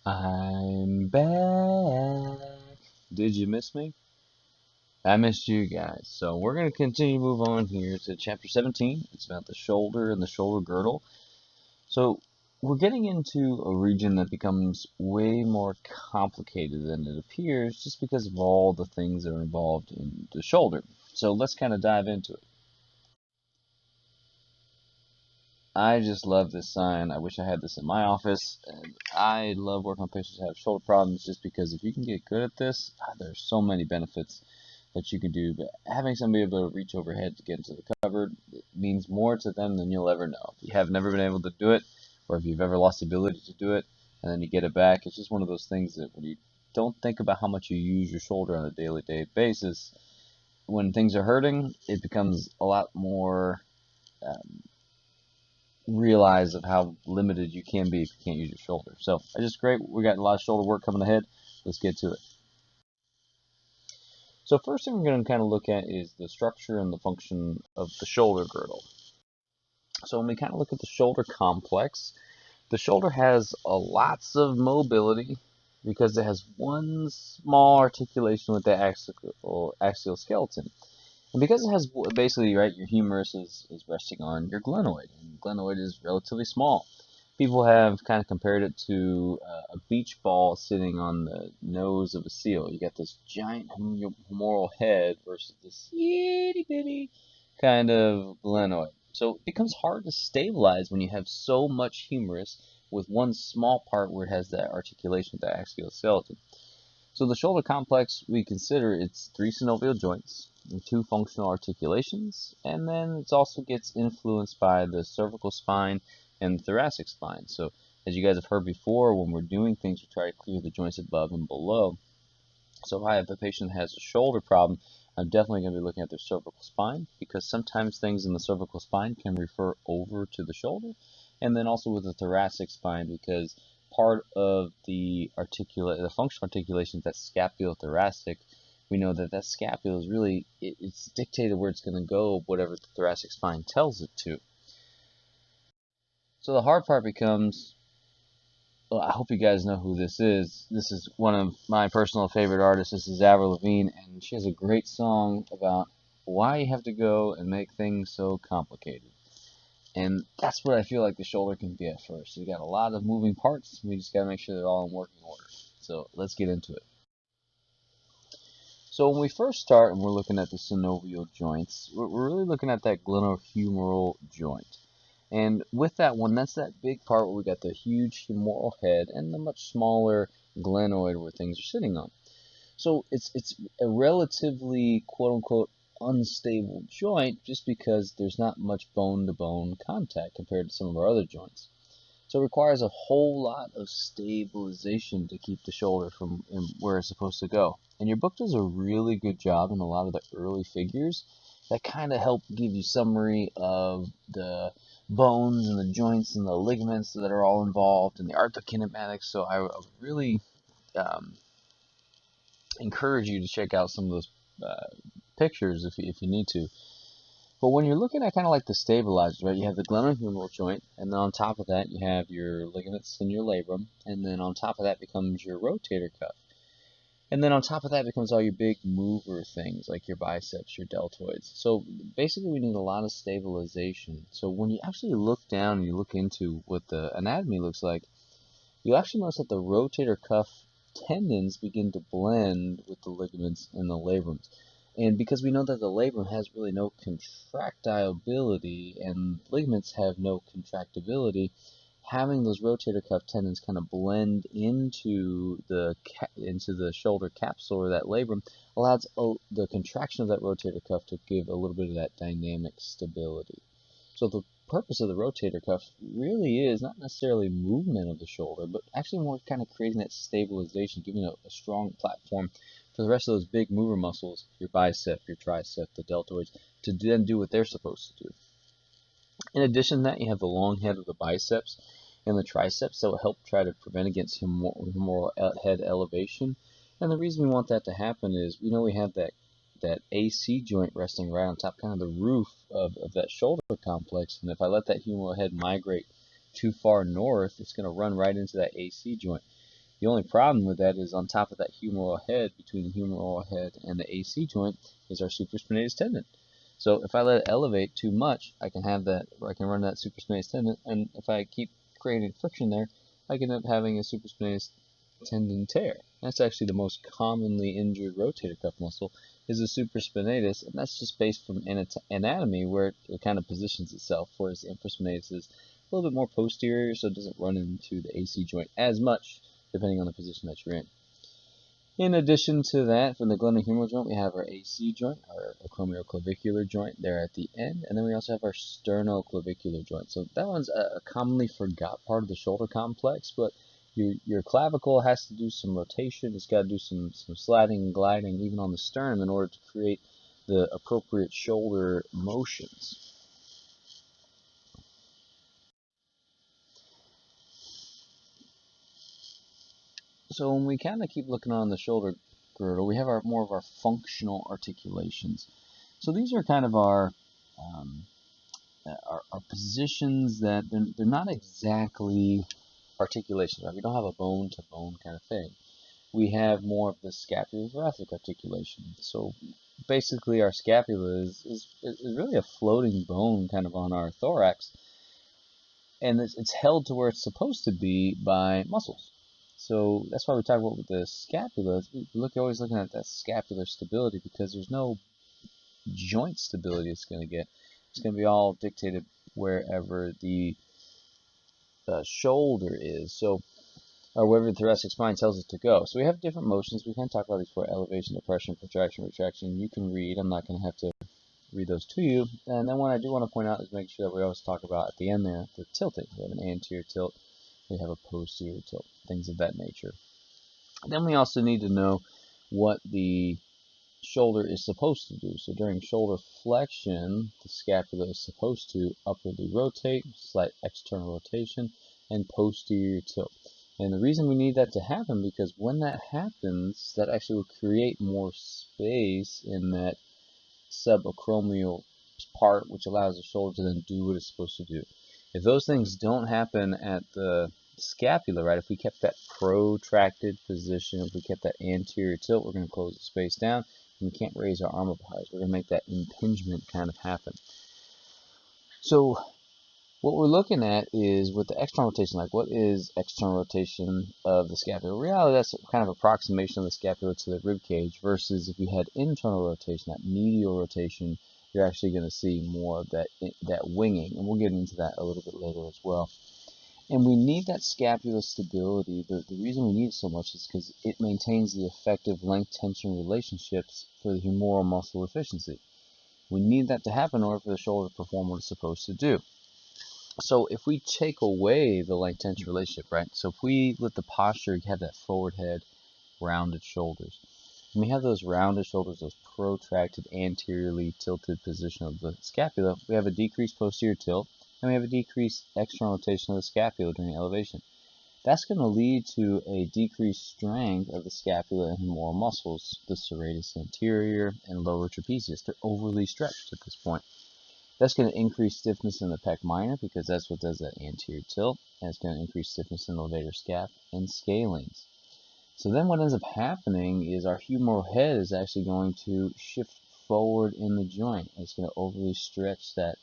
I'm back. Did you miss me? I missed you guys. So we're going to continue to move on here to chapter 17. It's about the shoulder and the shoulder girdle. So we're getting into a region that becomes way more complicated than it appears just because of all the things that are involved in the shoulder. So let's kind of dive into it. I just love this sign. I wish I had this in my office. And I love working on patients who have shoulder problems just because if you can get good at this, there's so many benefits that you can do. But having somebody able to reach overhead to get into the cupboard, it means more to them than you'll ever know. If you have never been able to do it, or if you've ever lost the ability to do it, and then you get it back, it's just one of those things that when you don't think about how much you use your shoulder on a daily basis, when things are hurting, it becomes a lot more realize of how limited you can be if you can't use your shoulder. So it's just great. We got a lot of shoulder work coming ahead. Let's get to it. So first thing we're going to kind of look at is the structure and the function of the shoulder girdle. So when we kind of look at the shoulder complex, the shoulder has lots of mobility because it has one small articulation with the axial skeleton. And because it has basically, right, your humerus is resting on your glenoid, and glenoid is relatively small. People have kind of compared it to a beach ball sitting on the nose of a seal. You got this giant humeral head versus this itty bitty kind of glenoid. So it becomes hard to stabilize when you have so much humerus with one small part where it has that articulation with the axial skeleton. So the shoulder complex, we consider it's 3 synovial joints and 2 functional articulations, and then it also gets influenced by the cervical spine and the thoracic spine. So as you guys have heard before, when we're doing things, we try to clear the joints above and below. So if I have a patient that has a shoulder problem, I'm definitely going to be looking at their cervical spine because sometimes things in the cervical spine can refer over to the shoulder, and then also with the thoracic spine because part of the functional articulation is that scapulothoracic. We know that scapula is really, it's dictated where it's going to go, whatever the thoracic spine tells it to. So the hard part becomes, well, I hope you guys know who this is. This is one of my personal favorite artists. This is Avril Lavigne, and she has a great song about why you have to go and make things so complicated. And that's what I feel like the shoulder can be at first. You got a lot of moving parts. We just got to make sure they're all in working order. So let's get into it. So when we first start and we're looking at the synovial joints, we're really looking at that glenohumeral joint. And with that one, that's that big part where we got the huge humeral head and the much smaller glenoid where things are sitting on. So it's a relatively quote-unquote unstable joint just because there's not much bone-to-bone contact compared to some of our other joints. So it requires a whole lot of stabilization to keep the shoulder from where it's supposed to go. And your book does a really good job in a lot of the early figures that kind of help give you summary of the bones and the joints and the ligaments that are all involved and the arthrokinematics. So I really encourage you to check out some of those pictures if you need to. But when you're looking at kind of like the stabilizers, right, you have the glenohumeral joint, and then on top of that you have your ligaments and your labrum, and then on top of that becomes your rotator cuff. And then on top of that becomes all your big mover things like your biceps, your deltoids. So basically we need a lot of stabilization. So when you actually look down and you look into what the anatomy looks like, you actually notice that the rotator cuff tendons begin to blend with the ligaments and the labrums. And because we know that the labrum has really no contractility and ligaments have no contractibility, having those rotator cuff tendons kind of blend into the shoulder capsule or that labrum allows the contraction of that rotator cuff to give a little bit of that dynamic stability. So the purpose of the rotator cuff really is not necessarily movement of the shoulder, but actually more kind of creating that stabilization, giving a strong platform for the rest of those big mover muscles, your bicep, your tricep, the deltoids, to then do what they're supposed to do. In addition to that, you have the long head of the biceps and the triceps that will help try to prevent against humeral head elevation. And the reason we want that to happen is we know we have that AC joint resting right on top, kind of the roof of that shoulder complex. And if I let that humeral head migrate too far north, it's going to run right into that AC joint. The only problem with that is on top of that humeral head, between the humeral head and the AC joint, is our supraspinatus tendon. So if I let it elevate too much, I can have that, or I can run that supraspinatus tendon, and if I keep creating friction there, I can end up having a supraspinatus tendon tear. That's actually the most commonly injured rotator cuff muscle, is the supraspinatus, and that's just based from anatomy where it kind of positions itself, whereas the infraspinatus is a little bit more posterior, so it doesn't run into the AC joint as much, depending on the position that you're in. In addition to that, from the glenohumeral joint, we have our AC joint, our acromioclavicular joint there at the end, and then we also have our sternoclavicular joint. So that one's a commonly forgot part of the shoulder complex, but your clavicle has to do some rotation. It's got to do some sliding and gliding even on the sternum in order to create the appropriate shoulder motions. So when we kind of keep looking on the shoulder girdle, we have more of our functional articulations. So these are kind of our positions that they're not exactly articulations, right? We don't have a bone-to-bone kind of thing. We have more of the scapulothoracic articulation. So basically our scapula is really a floating bone kind of on our thorax, and it's held to where it's supposed to be by muscles. So that's why we talk about with the scapula. You're always looking at that scapular stability, because there's no joint stability it's going to get. It's going to be all dictated wherever the shoulder is, so, or wherever the thoracic spine tells it to go. So we have different motions. We kind of talked about these before: elevation, depression, protraction, retraction. You can read. I'm not going to have to read those to you. And then what I do want to point out is make sure that we always talk about at the end there the tilting. We have an anterior tilt, we have a posterior tilt, things of that nature. Then we also need to know what the shoulder is supposed to do. So during shoulder flexion, the scapula is supposed to upwardly rotate, slight external rotation, and posterior tilt. And the reason we need that to happen, because when that happens, that actually will create more space in that subacromial part, which allows the shoulder to then do what it's supposed to do. If those things don't happen at the scapula, right, if we kept that protracted position, if we kept that anterior tilt, we're going to close the space down, and we can't raise our arm up high. We're going to make that impingement kind of happen. So what we're looking at is with the external rotation, like what is external rotation of the scapula? In reality, that's kind of approximation of the scapula to the rib cage, versus if you had internal rotation, that medial rotation, you're actually going to see more of that winging, and we'll get into that a little bit later as well. And we need that scapular stability. The reason we need it so much is because it maintains the effective length-tension relationships for the humeral muscle efficiency. We need that to happen in order for the shoulder to perform what it's supposed to do. So if we take away the length-tension relationship, right? So if we let the posture have that forward head, rounded shoulders, and we have those rounded shoulders, those protracted anteriorly tilted position of the scapula, we have a decreased posterior tilt, and we have a decreased external rotation of the scapula during elevation. That's going to lead to a decreased strength of the scapula and humeral muscles, the serratus anterior and lower trapezius. They're overly stretched at this point. That's going to increase stiffness in the pec minor, because that's what does that anterior tilt, and it's going to increase stiffness in the levator scap and scalenes. So then what ends up happening is our humeral head is actually going to shift forward in the joint. It's going to overly stretch that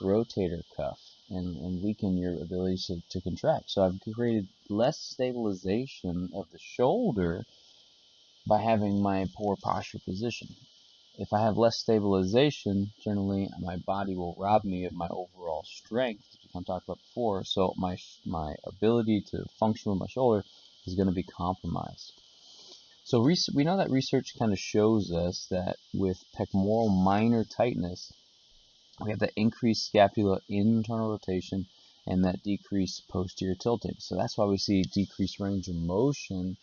rotator cuff and weaken your ability to contract. So I've created less stabilization of the shoulder by having my poor posture position. If I have less stabilization, generally my body will rob me of my overall strength, which I talked about before, so my ability to function with my shoulder is going to be compromised. So we know that research kind of shows us that with pectoral minor tightness, we have that increased scapular internal rotation and that decreased posterior tilting. So that's why we see decreased range of motion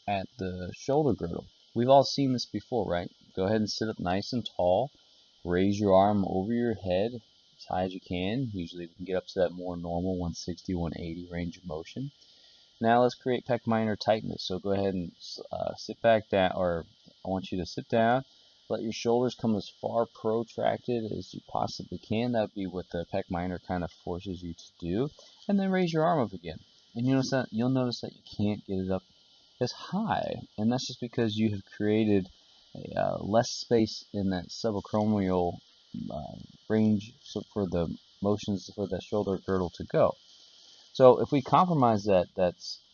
at the shoulder girdle. We've all seen this before, right? Go ahead and sit up nice and tall. Raise your arm over your head as high as you can. Usually we can get up to that more normal 160, 180 range of motion. Now let's create pec minor tightness. So go ahead and sit back down, or I want you to sit down. Let your shoulders come as far protracted as you possibly can. That would be what the pec minor kind of forces you to do. And then raise your arm up again. And you'll notice that you can't get it up is high, and that's just because you have created less space in that subacromial range for the motions for the shoulder girdle to go. So if we compromise that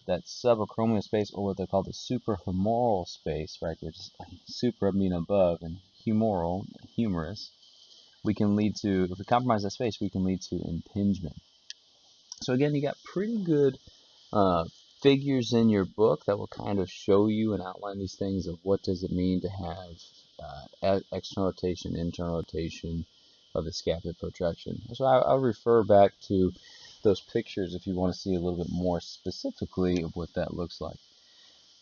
subacromial space, or what they call the suprahumeral space, right, which is supra meaning above and humeral, humerus, we can lead to, if we compromise that space, we can lead to impingement. So again, you got pretty good uh, figures in your book that will kind of show you and outline these things of what does it mean to have external rotation, internal rotation of the scapular protraction. So I'll refer back to those pictures if you want to see a little bit more specifically of what that looks like.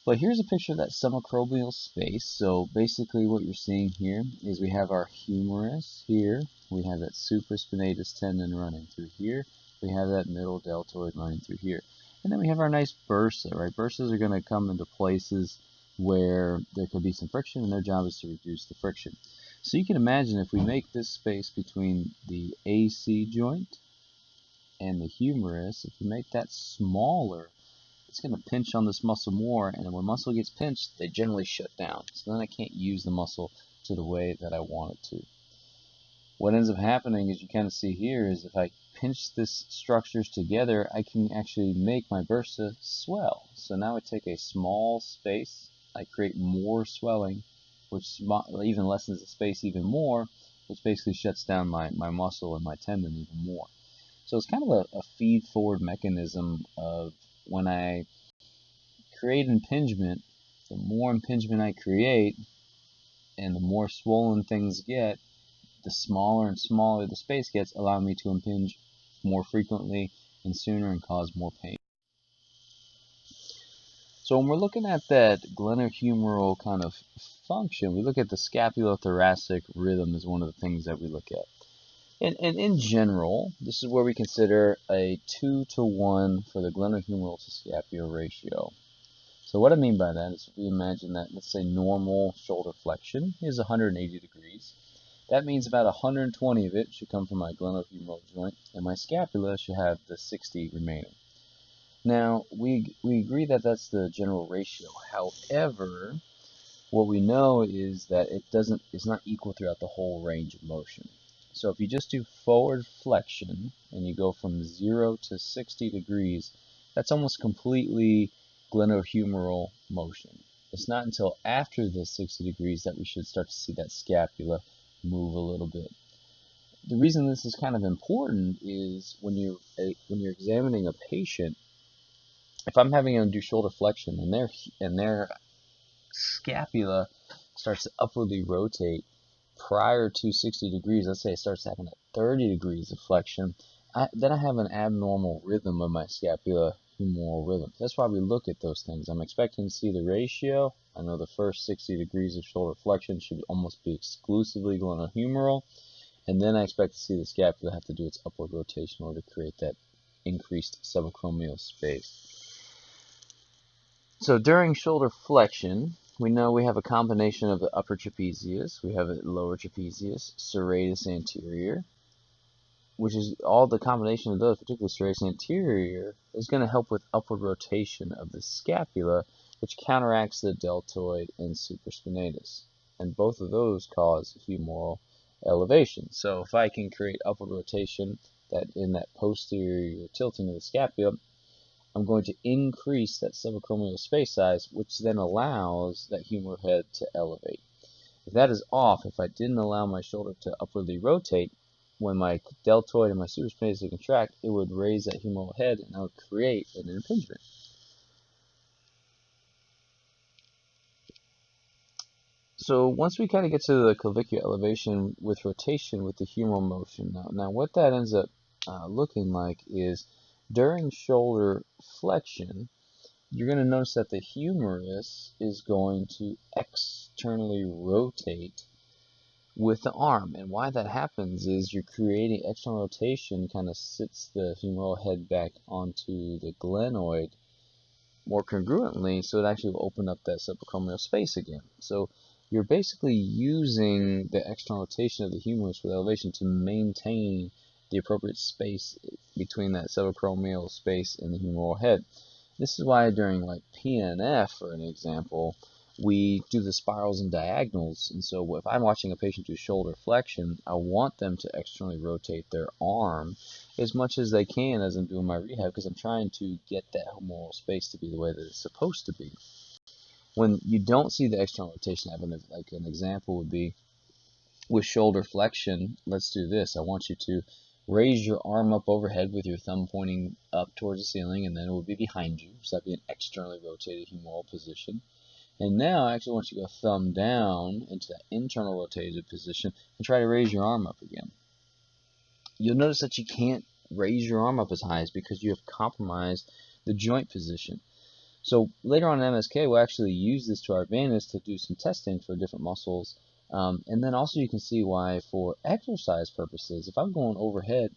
But here's a picture of that subacromial space. So basically what you're seeing here is we have our humerus here. We have that supraspinatus tendon running through here. We have that middle deltoid running through here. And then we have our nice bursa, right? Bursas are going to come into places where there could be some friction, and their job is to reduce the friction. So you can imagine if we make this space between the AC joint and the humerus, if we make that smaller, it's going to pinch on this muscle more, and when muscle gets pinched, they generally shut down. So then I can't use the muscle to the way that I want it to. What ends up happening, as you kind of see here, is if I pinch these structures together, I can actually make my bursa swell. So now I take a small space, I create more swelling, which even lessens the space even more, which basically shuts down my muscle and my tendon even more. So it's kind of a feed-forward mechanism of when I create impingement, the more impingement I create and the more swollen things get, the smaller and smaller the space gets, allowing me to impinge more frequently and sooner and cause more pain. So when we're looking at that glenohumeral kind of function, we look at the scapulothoracic rhythm as one of the things that we look at. And in general, this is where we consider a 2-to-1 for the glenohumeral to scapular ratio. So what I mean by that is if we imagine that, let's say, normal shoulder flexion is 180 degrees. That means about 120 of it should come from my glenohumeral joint, and my scapula should have the 60 remaining. Now, we agree that that's the general ratio. However, what we know is that it's not equal throughout the whole range of motion. So if you just do forward flexion and you go from 0 to 60 degrees, that's almost completely glenohumeral motion. It's not until after the 60 degrees that we should start to see that scapula move a little bit. The reason this is kind of important is when you're examining a patient, if I'm having them do shoulder flexion and their scapula starts to upwardly rotate prior to 60 degrees, let's say it starts having at 30 degrees of flexion, then I have an abnormal rhythm of my scapulohumeral rhythm. That's why we look at those things. I'm expecting to see the ratio. I know the first 60 degrees of shoulder flexion should almost be exclusively glenohumeral, and then I expect to see the scapula have to do its upward rotation in order to create that increased subacromial space. So during shoulder flexion, we know we have a combination of the upper trapezius, we have a lower trapezius, serratus anterior, which is all the combination of those, particularly serratus anterior, is going to help with upward rotation of the scapula, which counteracts the deltoid and supraspinatus. And both of those cause humeral elevation. So if I can create upward rotation that in that posterior tilting of the scapula, I'm going to increase that subacromial space size, which then allows that humeral head to elevate. If that is off, if I didn't allow my shoulder to upwardly rotate, when my deltoid and my supraspinatus would contract, it would raise that humeral head and that would create an impingement. So once we kind of get to the clavicular elevation with rotation with the humeral motion, now what that ends up looking like is during shoulder flexion, you're going to notice that the humerus is going to externally rotate with the arm. And why that happens is you're creating external rotation, kind of sits the humeral head back onto the glenoid more congruently, so it actually will open up that subacromial space again. So you're basically using the external rotation of the humerus with elevation to maintain the appropriate space between that subacromial space and the humeral head. This is why during like PNF, for an example, we do the spirals and diagonals. And so if I'm watching a patient do shoulder flexion, I want them to externally rotate their arm as much as they can as I'm doing my rehab, because I'm trying to get that humeral space to be the way that it's supposed to be. When you don't see the external rotation happen, like an example would be with shoulder flexion. Let's do this. I want you to raise your arm up overhead with your thumb pointing up towards the ceiling, and then it will be behind you. So that'd be an externally rotated humeral position. And now I actually want you to go thumb down into that internal rotated position and try to raise your arm up again. You'll notice that you can't raise your arm up as high as because you have compromised the joint position. So later on in MSK, we'll actually use this to our advantage to do some testing for different muscles. And then also you can see why for exercise purposes, if I'm going overhead,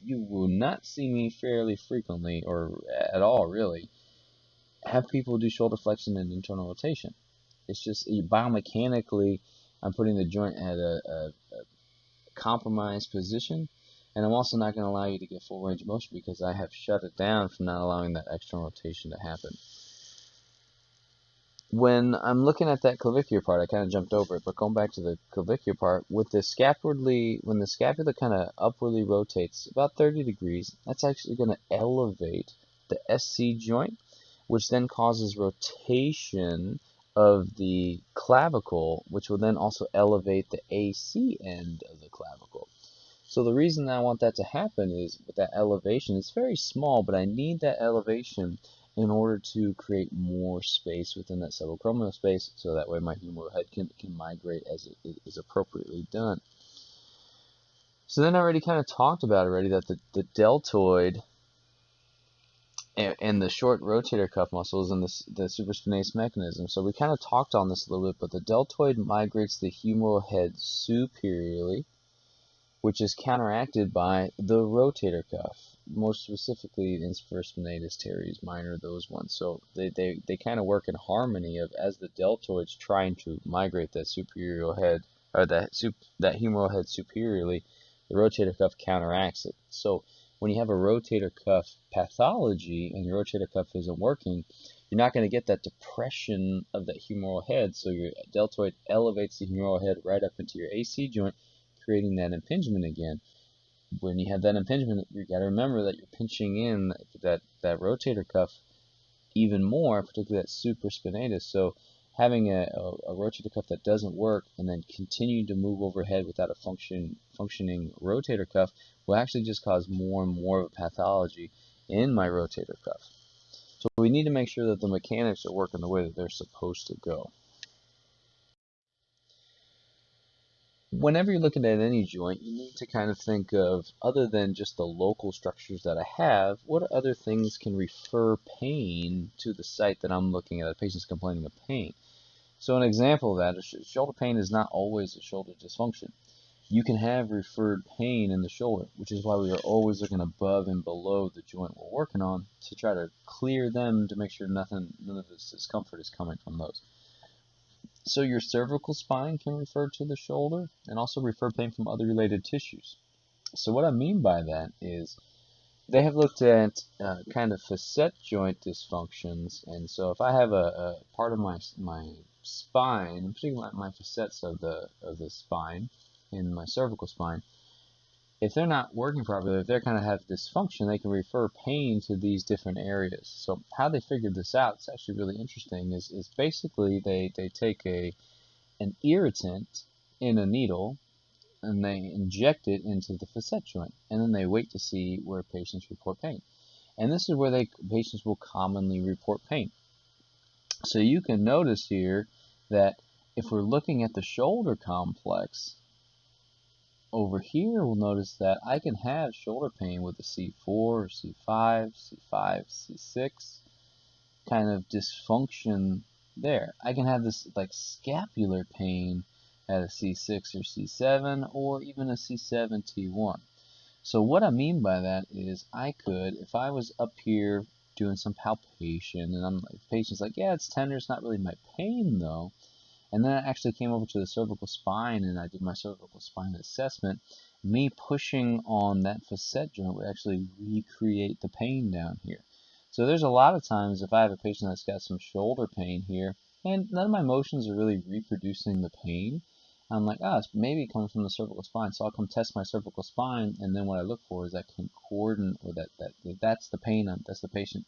you will not see me fairly frequently, or at all really, have people do shoulder flexion and internal rotation. It's just biomechanically, I'm putting the joint at a compromised position, and I'm also not going to allow you to get full range of motion because I have shut it down from not allowing that external rotation to happen. When I'm looking at that clavicular part, I kind of jumped over it, but going back to the clavicular part, with the when the scapula kind of upwardly rotates about 30 degrees, that's actually going to elevate the SC joint, which then causes rotation of the clavicle, which will then also elevate the AC end of the clavicle. So the reason I want that to happen is with that elevation, it's very small, but I need that elevation in order to create more space within that subacromial space, so that way my humeral head can migrate as it is appropriately done. So then I already kind of talked about already that the deltoid and the short rotator cuff muscles and the supraspinatus mechanism. So we kind of talked on this a little bit, but the deltoid migrates the humeral head superiorly, which is counteracted by the rotator cuff, more specifically in supraspinatus teres minor, those ones. So they kind of work in harmony of as the deltoid's trying to migrate that superior head, or that humeral head superiorly, the rotator cuff counteracts it. So when you have a rotator cuff pathology and your rotator cuff isn't working, you're not going to get that depression of that humeral head, so your deltoid elevates the humeral head right up into your AC joint, creating that impingement again. When you have that impingement, you got to remember that you're pinching in that rotator cuff even more, particularly that supraspinatus. So having a rotator cuff that doesn't work and then continue to move overhead without a functioning rotator cuff will actually just cause more and more of a pathology in my rotator cuff. So we need to make sure that the mechanics are working the way that they're supposed to go. Whenever you're looking at any joint, you need to kind of think of, other than just the local structures that I have, what other things can refer pain to the site that I'm looking at, a patient's complaining of pain. So an example of that, shoulder pain is not always a shoulder dysfunction. You can have referred pain in the shoulder, which is why we are always looking above and below the joint we're working on to try to clear them to make sure none of this discomfort is coming from those. So your cervical spine can refer to the shoulder and also refer pain from other related tissues. So what I mean by that is they have looked at kind of facet joint dysfunctions, and so if I have a part of my spine, particularly my facets of the spine in my cervical spine, if they're not working properly, if they kind of have dysfunction, they can refer pain to these different areas. So how they figured this out, it's actually really interesting, is basically they take an irritant in a needle and they inject it into the facet joint, and then they wait to see where patients report pain. And this is where patients will commonly report pain. So you can notice here that if we're looking at the shoulder complex, over here we'll notice that I can have shoulder pain with a C4 or C5, C5, C6 kind of dysfunction there. I can have this like scapular pain at a C6 or C7 or even a C7T1. So what I mean by that is I could, if I was up here doing some palpation and the patient's like, yeah, it's tender, it's not really my pain though. And then I actually came over to the cervical spine and I did my cervical spine assessment. Me pushing on that facet joint would actually recreate the pain down here. So there's a lot of times if I have a patient that's got some shoulder pain here, and none of my motions are really reproducing the pain, I'm like, it's maybe coming from the cervical spine. So I'll come test my cervical spine, and then what I look for is that concordant, or that's the pain. That's the patient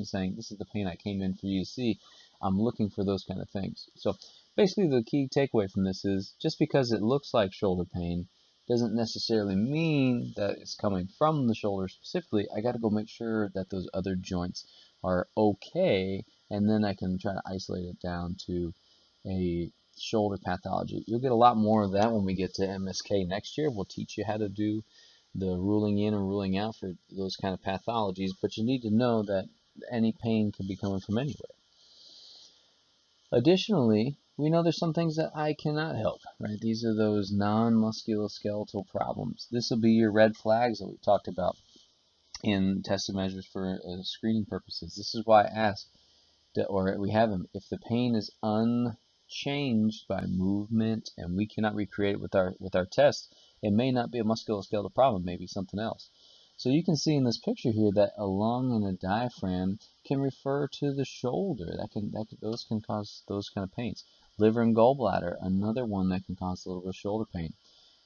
saying, this is the pain I came in for you to see. I'm looking for those kind of things. So basically, the key takeaway from this is just because it looks like shoulder pain doesn't necessarily mean that it's coming from the shoulder specifically. I got to go make sure that those other joints are okay, and then I can try to isolate it down to a shoulder pathology. You'll get a lot more of that when we get to MSK next year. We'll teach you how to do the ruling in and ruling out for those kind of pathologies, but you need to know that any pain could be coming from anywhere. Additionally, we know there's some things that I cannot help, right? These are those non-musculoskeletal problems. This will be your red flags that we talked about in tested measures for screening purposes. This is why I ask, or we have them, if the pain is unchanged by movement and we cannot recreate it with our test, it may not be a musculoskeletal problem, maybe something else. So you can see in this picture here that a lung and a diaphragm can refer to the shoulder. Those can cause those kind of pains. Liver and gallbladder, another one that can cause a little bit of shoulder pain.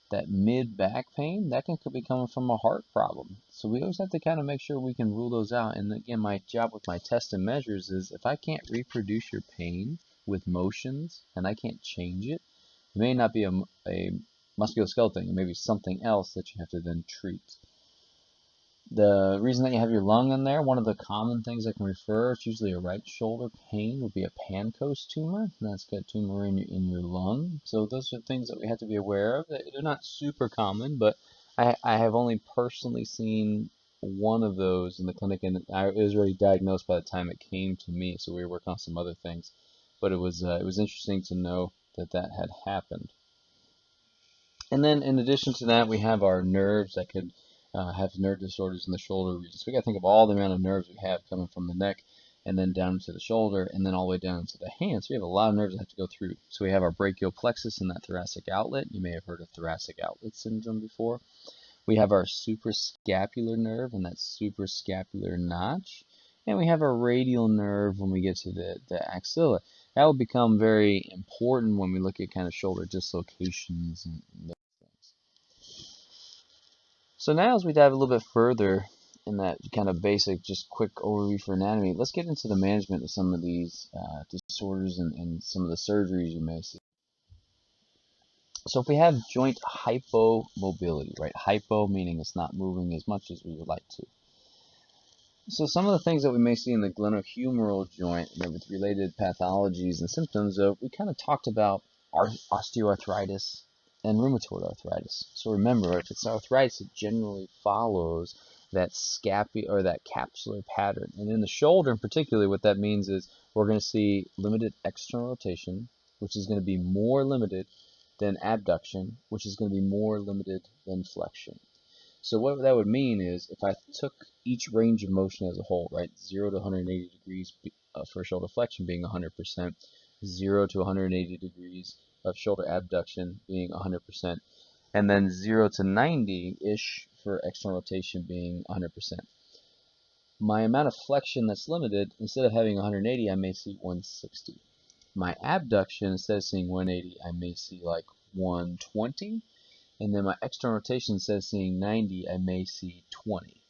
That mid-back pain, that can be coming from a heart problem. So we always have to kind of make sure we can rule those out. And again, my job with my test and measures is if I can't reproduce your pain with motions and I can't change it, it may not be a musculoskeletal thing. It may be something else that you have to then treat. The reason that you have your lung in there, one of the common things that can refer, it's usually a right shoulder pain, would be a Pancoast tumor. And that's got a tumor in your lung. So those are things that we have to be aware of. They're not super common, but I have only personally seen one of those in the clinic, and it was already diagnosed by the time it came to me. So we were working on some other things, but it was interesting to know that had happened. And then in addition to that, we have our nerves that could have nerve disorders in the shoulder region. So we got to think of all the amount of nerves we have coming from the neck and then down to the shoulder and then all the way down to the hands. So we have a lot of nerves that have to go through. So we have our brachial plexus in that thoracic outlet. You may have heard of thoracic outlet syndrome before. We have our suprascapular nerve and that suprascapular notch. And we have our radial nerve when we get to the axilla. That will become very important when we look at kind of shoulder dislocations and those things. So now as we dive a little bit further in that kind of basic, just quick overview for anatomy, let's get into the management of some of these disorders and some of the surgeries you may see. So if we have joint hypomobility, right? Hypo meaning it's not moving as much as we would like to. So some of the things that we may see in the glenohumeral joint with related pathologies and symptoms, we kind of talked about osteoarthritis and rheumatoid arthritis. So remember, if it's arthritis, it generally follows that that capsular pattern. And in the shoulder in particular, what that means is we're going to see limited external rotation, which is going to be more limited than abduction, which is going to be more limited than flexion. So what that would mean is if I took each range of motion as a whole, right, 0 to 180 degrees for shoulder flexion being 100%, 0 to 180 degrees of shoulder abduction being 100%, and then 0 to 90-ish for external rotation being 100%. My amount of flexion that's limited, instead of having 180, I may see 160. My abduction, instead of seeing 180, I may see like 120. And then my external rotation, instead of seeing 90, I may see 20.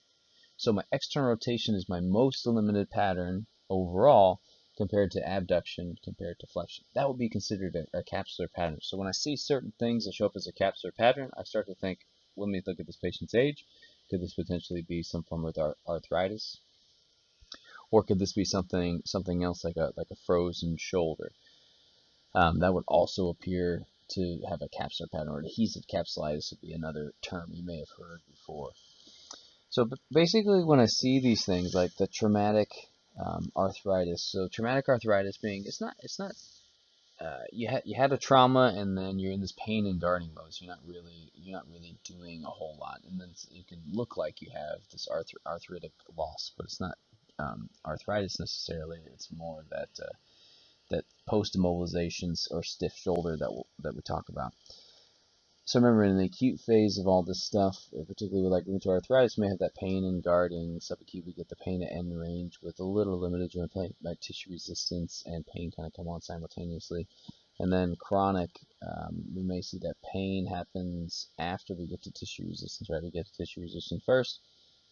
So my external rotation is my most limited pattern overall compared to abduction, compared to flexion. That would be considered a capsular pattern. So when I see certain things that show up as a capsular pattern, I start to think, let me look at this patient's age. Could this potentially be some form of arthritis? Or could this be something else like a frozen shoulder? That would also appear to have a capsular pattern, or adhesive capsulitis would be another term you may have heard before. So basically when I see these things like the traumatic arthritis, so traumatic arthritis being, it's not you had a trauma and then you're in this pain and guarding mode, so you're not really doing a whole lot, and then you can look like you have this arthritic loss, but it's not arthritis necessarily. It's more that post-immobilizations or stiff shoulder that we talk about. So remember, in the acute phase of all this stuff, particularly with like rheumatoid arthritis, we may have that pain in guarding. Subacute, we get the pain at end range with a little limited joint pain, like tissue resistance and pain kind of come on simultaneously. And then chronic, we may see that pain happens after we get to tissue resistance, right? We get to tissue resistance first,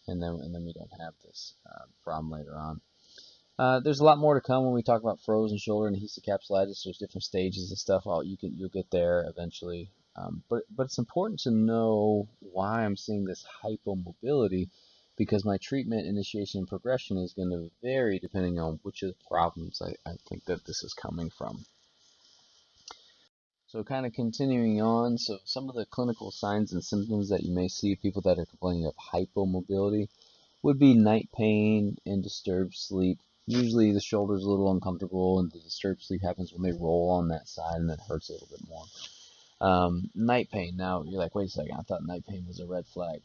and then we don't have this problem later on. There's a lot more to come when we talk about frozen shoulder and adhesive capsulitis. There's different stages and stuff. You'll get there eventually. But it's important to know why I'm seeing this hypomobility, because my treatment initiation and progression is going to vary depending on which of the problems I think that this is coming from. So kind of continuing on, so some of the clinical signs and symptoms that you may see people that are complaining of hypomobility would be night pain and disturbed sleep. Usually the shoulder's a little uncomfortable, and the disturbed sleep happens when they roll on that side and it hurts a little bit more. Night pain. Now you're like, wait a second, I thought night pain was a red flag.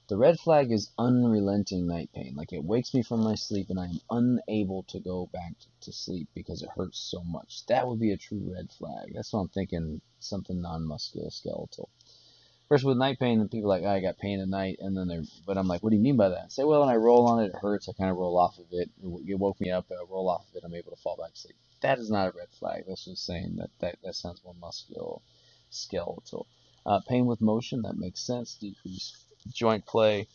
The red flag is unrelenting night pain. Like it wakes me from my sleep and I am unable to go back to sleep because it hurts so much. That would be a true red flag. That's what I'm thinking, something non-musculoskeletal. First, with night pain, people are like, oh, I got pain at night, and then but I'm like, what do you mean by that? I say, well, when I roll on it, it hurts. I kind of roll off of it. It woke me up. I roll off of it. I'm able to fall back to sleep. That is not a red flag. That's just saying that sounds more musculoskeletal. Pain with motion, that makes sense. Decrease joint play,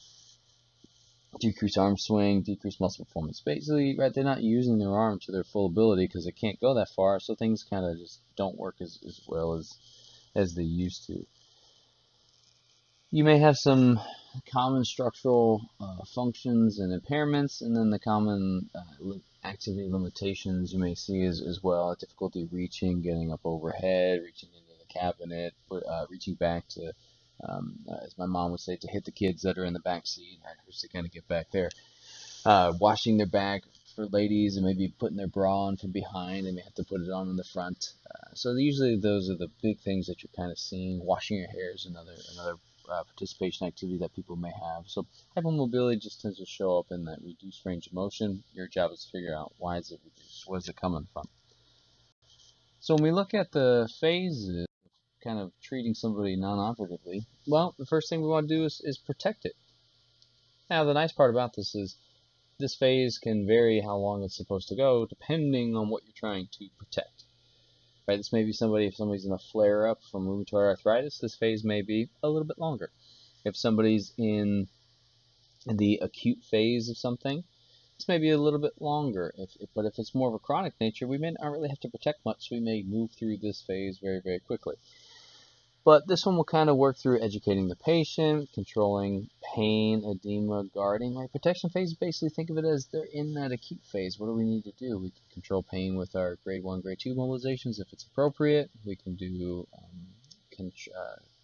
decrease arm swing, decrease muscle performance. Basically, right, they're not using their arm to their full ability because it can't go that far, so things kind of just don't work as well as they used to. You may have some common structural functions and impairments, and then the common activity limitations you may see as well. Difficulty reaching, getting up overhead, reaching into the cabinet, reaching back to, as my mom would say, to hit the kids that are in the back seat, to kind of get back there. Washing their back for ladies, and maybe putting their bra on from behind, they may have to put it on in the front. So usually those are the big things that you're kind of seeing. Washing your hair is another participation activity that people may have. So hypermobility just tends to show up in that reduced range of motion. Your job is to figure out why is it reduced, where's it coming from. So when we look at the phases, kind of treating somebody non-operatively, well, the first thing we want to do is protect it. Now, the nice part about this is this phase can vary how long it's supposed to go depending on what you're trying to protect. Right? This may be if somebody's in a flare-up from rheumatoid arthritis, this phase may be a little bit longer. If somebody's in the acute phase of something, this may be a little bit longer. But if it's more of a chronic nature, we may not really have to protect much, so we may move through this phase very, very quickly. But this one will kind of work through educating the patient, controlling pain, edema, guarding. Right? Protection phase, basically think of it as they're in that acute phase. What do we need to do? We can control pain with our grade 1, grade 2 mobilizations if it's appropriate. We can do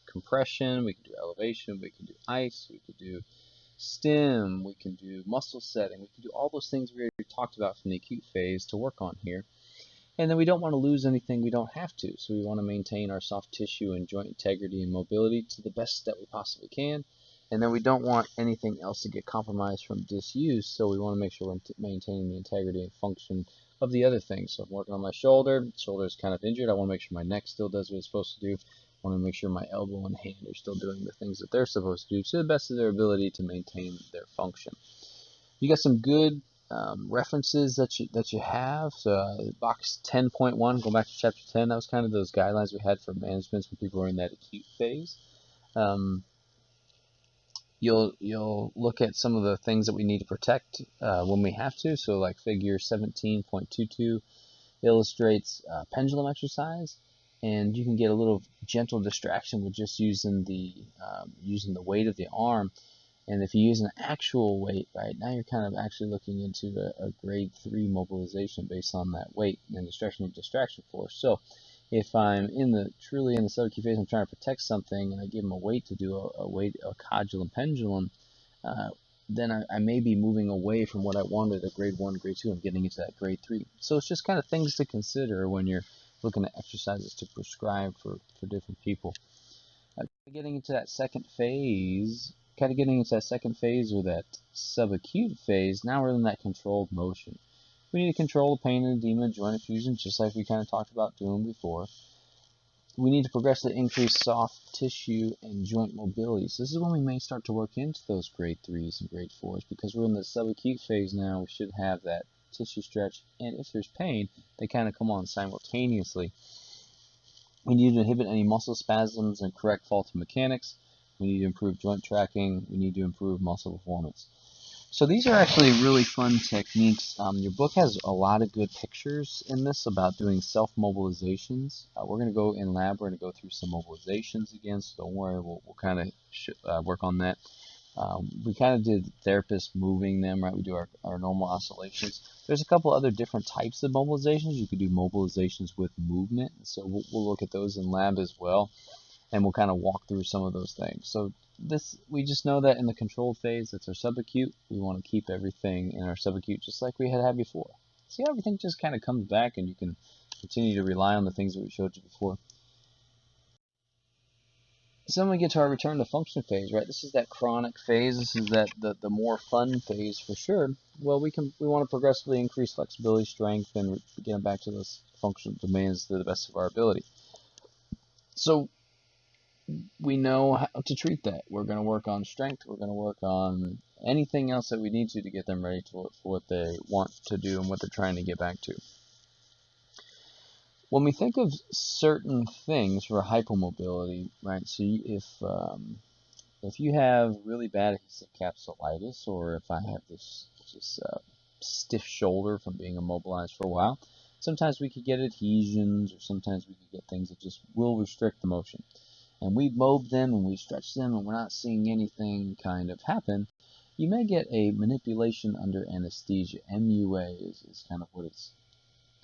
compression. We can do elevation. We can do ice. We can do stim. We can do muscle setting. We can do all those things we already talked about from the acute phase to work on here. And then we don't want to lose anything we don't have to. So we want to maintain our soft tissue and joint integrity and mobility to the best that we possibly can. And then we don't want anything else to get compromised from disuse. So we want to make sure we're maintaining the integrity and function of the other things. So I'm working on my shoulder. Shoulder is kind of injured. I want to make sure my neck still does what it's supposed to do. I want to make sure my elbow and hand are still doing the things that they're supposed to do to the best of their ability to maintain their function. You got some good references that you have. So box 10.1, going back to chapter 10, that was kind of those guidelines we had for management when people were in that acute phase. You'll look at some of the things that we need to protect when we have to. So like figure 17.22 illustrates pendulum exercise, and you can get a little gentle distraction with just using the weight of the arm. And if you use an actual weight, right, now you're kind of actually looking into a grade 3 mobilization based on that weight and distraction force. So if I'm truly in the subacute phase, I'm trying to protect something, and I give them a weight to do a codulum pendulum, then I may be moving away from what I wanted at grade 1, grade 2. I'm getting into that grade 3. So it's just kind of things to consider when you're looking at exercises to prescribe for different people. Getting into that second phase, or that subacute phase, now we're in that controlled motion. We need to control the pain and edema, joint effusion, just like we kind of talked about doing before. we need to progressively increase soft tissue and joint mobility. So this is when we may start to work into those grade 3s and grade 4s, because we're in the subacute phase now. We should have that tissue stretch, and if there's pain, they kind of come on simultaneously. We need to inhibit any muscle spasms and correct faulty mechanics. We need to improve joint tracking. We need to improve muscle performance. So these are actually really fun techniques. Your book has a lot of good pictures in this about doing self-mobilizations. We're going to go in lab. We're going to go through some mobilizations again, so don't worry. We'll kind of work on that. We kind of did therapist moving them, right? We do our normal oscillations. There's a couple other different types of mobilizations. You could do mobilizations with movement. So we'll look at those in lab as well, and we'll kind of walk through some of those things. So we just know that in the controlled phase, that's our subacute. We want to keep everything in our subacute just like we had before. See how everything just kind of comes back, and you can continue to rely on the things that we showed you before. So then we get to our return to function phase, right? This is that chronic phase. This is the more fun phase for sure. Well, we want to progressively increase flexibility, strength, and get back to those functional demands to the best of our ability. So we know how to treat that. We're going to work on strength. We're going to work on anything else that we need to get them ready for what they want to do and what they're trying to get back to. When we think of certain things for hypomobility, right? So if you have really bad adhesive capsulitis, or if I have this stiff shoulder from being immobilized for a while, sometimes we could get adhesions, or sometimes we could get things that just will restrict the motion. And we mob them and we stretch them and we're not seeing anything kind of happen. You may get a manipulation under anesthesia. MUA is kind of what its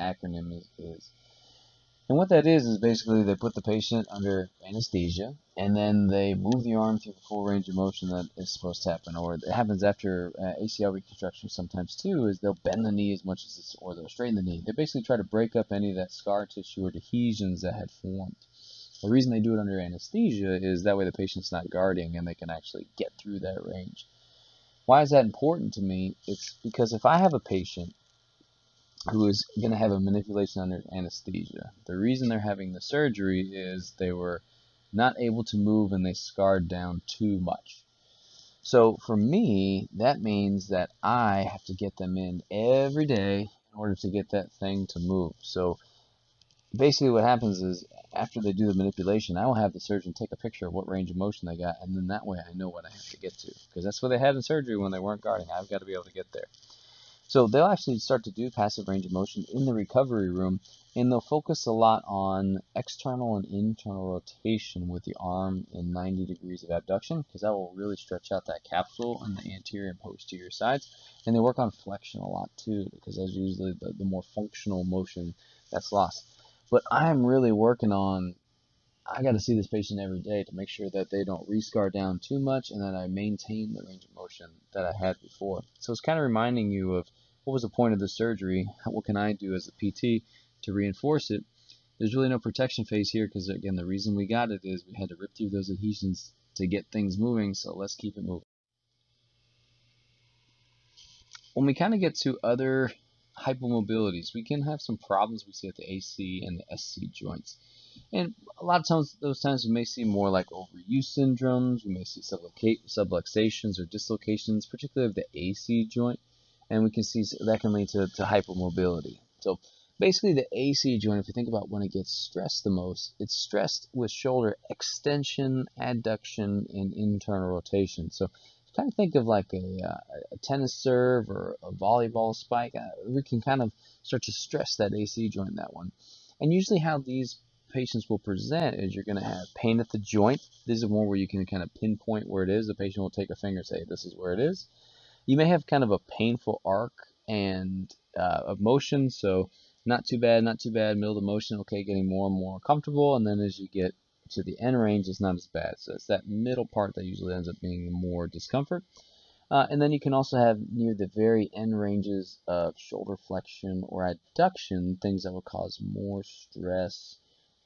acronym is. And what that is basically they put the patient under anesthesia, and then they move the arm through the full range of motion that is supposed to happen. Or it happens after ACL reconstruction sometimes too, is they'll bend the knee as much as it's, or they'll straighten the knee. They basically try to break up any of that scar tissue or adhesions that had formed. The reason they do it under anesthesia is that way the patient's not guarding and they can actually get through that range. Why is that important to me? It's because if I have a patient who is going to have a manipulation under anesthesia, the reason they're having the surgery is they were not able to move and they scarred down too much. So for me, that means that I have to get them in every day in order to get that thing to move. So basically what happens is after they do the manipulation, I will have the surgeon take a picture of what range of motion they got, and then that way I know what I have to get to, because that's what they had in surgery when they weren't guarding. I've got to be able to get there. So they'll actually start to do passive range of motion in the recovery room, and they'll focus a lot on external and internal rotation with the arm in 90 degrees of abduction, because that will really stretch out that capsule on the anterior and posterior sides. And they work on flexion a lot too, because that's usually the more functional motion that's lost. But I'm really working on, I got to see this patient every day to make sure that they don't rescar down too much and that I maintain the range of motion that I had before. So it's kind of reminding you of what was the point of the surgery? What can I do as a PT to reinforce it? There's really no protection phase here because, again, the reason we got it is we had to rip through those adhesions to get things moving, so let's keep it moving. When we kind of get to other hypomobilities, we can have some problems we see at the AC and the SC joints. And a lot of times, those times we may see more like overuse syndromes, we may see subluxations or dislocations, particularly of the AC joint, and we can see that can lead to hypomobility. So basically the AC joint, if you think about when it gets stressed the most, it's stressed with shoulder extension, adduction, and internal rotation. So kind of think of like a tennis serve or a volleyball spike. We can kind of start to stress that AC joint in that one. And usually how these patients will present is you're going to have pain at the joint. This is one where you can kind of pinpoint where it is. The patient will take a finger and say, this is where it is. You may have kind of a painful arc and of motion, so not too bad, middle of motion, okay, getting more and more comfortable, and then as you get to the end range, it's not as bad. So it's that middle part that usually ends up being more discomfort. And then you can also have near the very end ranges of shoulder flexion or adduction, things that will cause more stress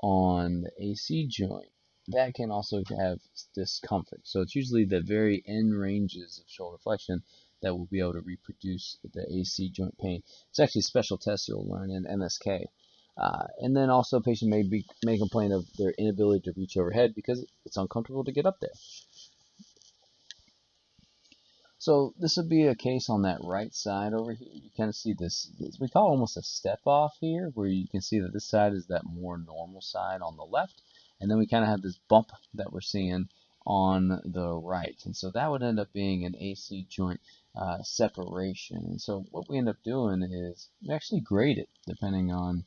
on the AC joint. That can also have discomfort. So it's usually the very end ranges of shoulder flexion that will be able to reproduce the AC joint pain. It's actually a special test you'll learn in MSK. And then also, a patient may complain of their inability to reach overhead because it's uncomfortable to get up there. So this would be a case on that right side over here. You kind of see this, we call it almost a step off here, where you can see that this side is that more normal side on the left, and then we kind of have this bump that we're seeing on the right. And so that would end up being an AC joint separation. And so what we end up doing is we actually grade it depending on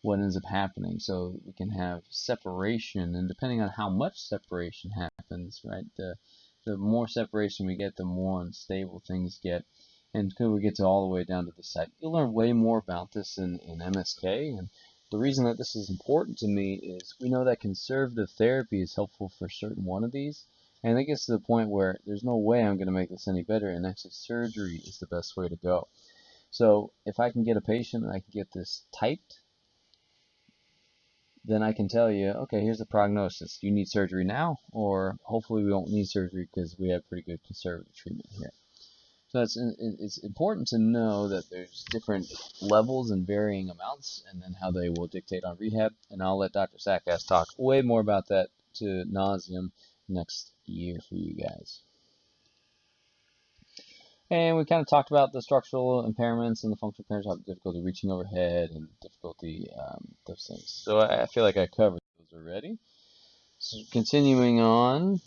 what ends up happening. So we can have separation, and depending on how much separation happens, right, the more separation we get, the more unstable things get. And until we get to all the way down to the side, you'll learn way more about this in MSK. And the reason that this is important to me is we know that conservative therapy is helpful for certain one of these. And it gets to the point where there's no way I'm going to make this any better, and actually surgery is the best way to go. So if I can get a patient and I can get this typed, then I can tell you, okay, here's the prognosis. You need surgery now, or hopefully we won't need surgery because we have pretty good conservative treatment here. So it's important to know that there's different levels and varying amounts, and then how they will dictate on rehab. And I'll let Dr. Sakas talk way more about that to nauseam next year for you guys. And we kind of talked about the structural impairments and the functional impairments, how difficulty reaching overhead and difficulty, those things. So I feel like I covered those already. So continuing on,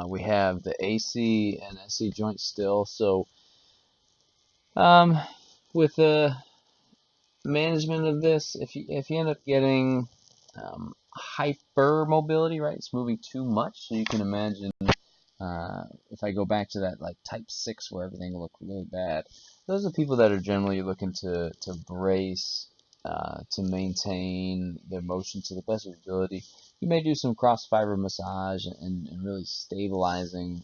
we have the AC and SC joint still. So with the management of this, if you end up getting hypermobility, right, it's moving too much. So you can imagine, if I go back to that like type 6 where everything looked really bad, those are people that are generally looking to brace, to maintain their motion to the best of their ability. You may do some cross fiber massage and really stabilizing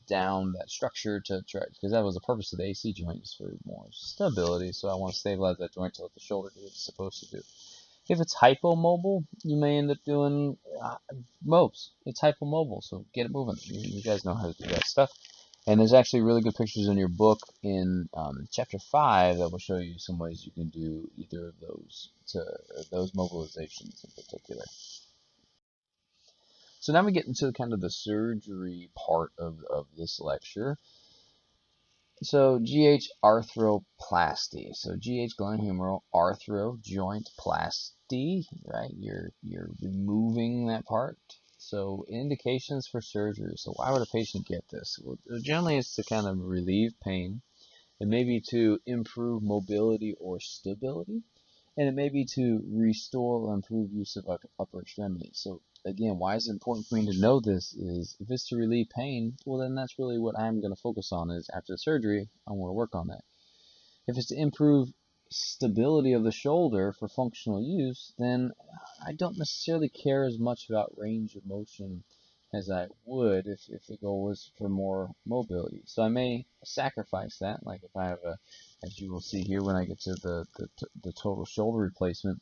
down that structure to try, because that was the purpose of the AC joint, is for more stability. So I want to stabilize that joint to let the shoulder do what it's supposed to do. If it's hypomobile, you may end up doing MOBs. It's hypomobile, so get it moving. You guys know how to do that stuff. And there's actually really good pictures in your book in chapter 5 that will show you some ways you can do either of those mobilizations in particular. So now we get into kind of the surgery part of this lecture. So GH arthroplasty. So GH glenohumeral arthro joint plasty, right? You're removing that part. So indications for surgery. So why would a patient get this? Well, generally it's to kind of relieve pain. It may be to improve mobility or stability, and it may be to restore or improve use of upper extremities. So again, why is it important for me to know this is if it's to relieve pain, well then that's really what I'm going to focus on, is after the surgery, I want to work on that. If it's to improve stability of the shoulder for functional use, then I don't necessarily care as much about range of motion as I would if the goal was for more mobility. So I may sacrifice that, like if I have as you will see here when I get to the total shoulder replacement,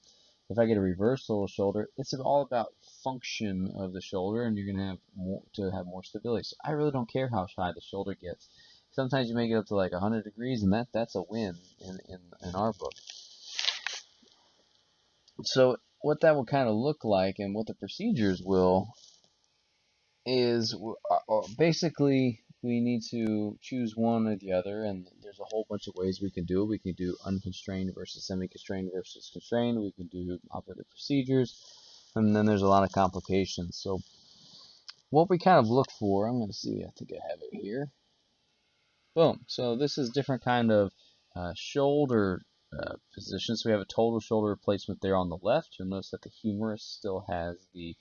if I get a reverse total shoulder, it's all about function of the shoulder, and you're going to have more stability. So I really don't care how high the shoulder gets. Sometimes you may get up to like 100 degrees, and that's a win in our book. So what that will kind of look like, and what the procedures will, is basically we need to choose one or the other, and there's a whole bunch of ways we can do it. We can do unconstrained versus semi-constrained versus constrained. We can do operative procedures, and then there's a lot of complications. So what we kind of look for, I'm going to see, I think I have it here. Boom. So this is different kind of shoulder positions. So we have a total shoulder replacement there on the left. You'll notice that the humerus still has the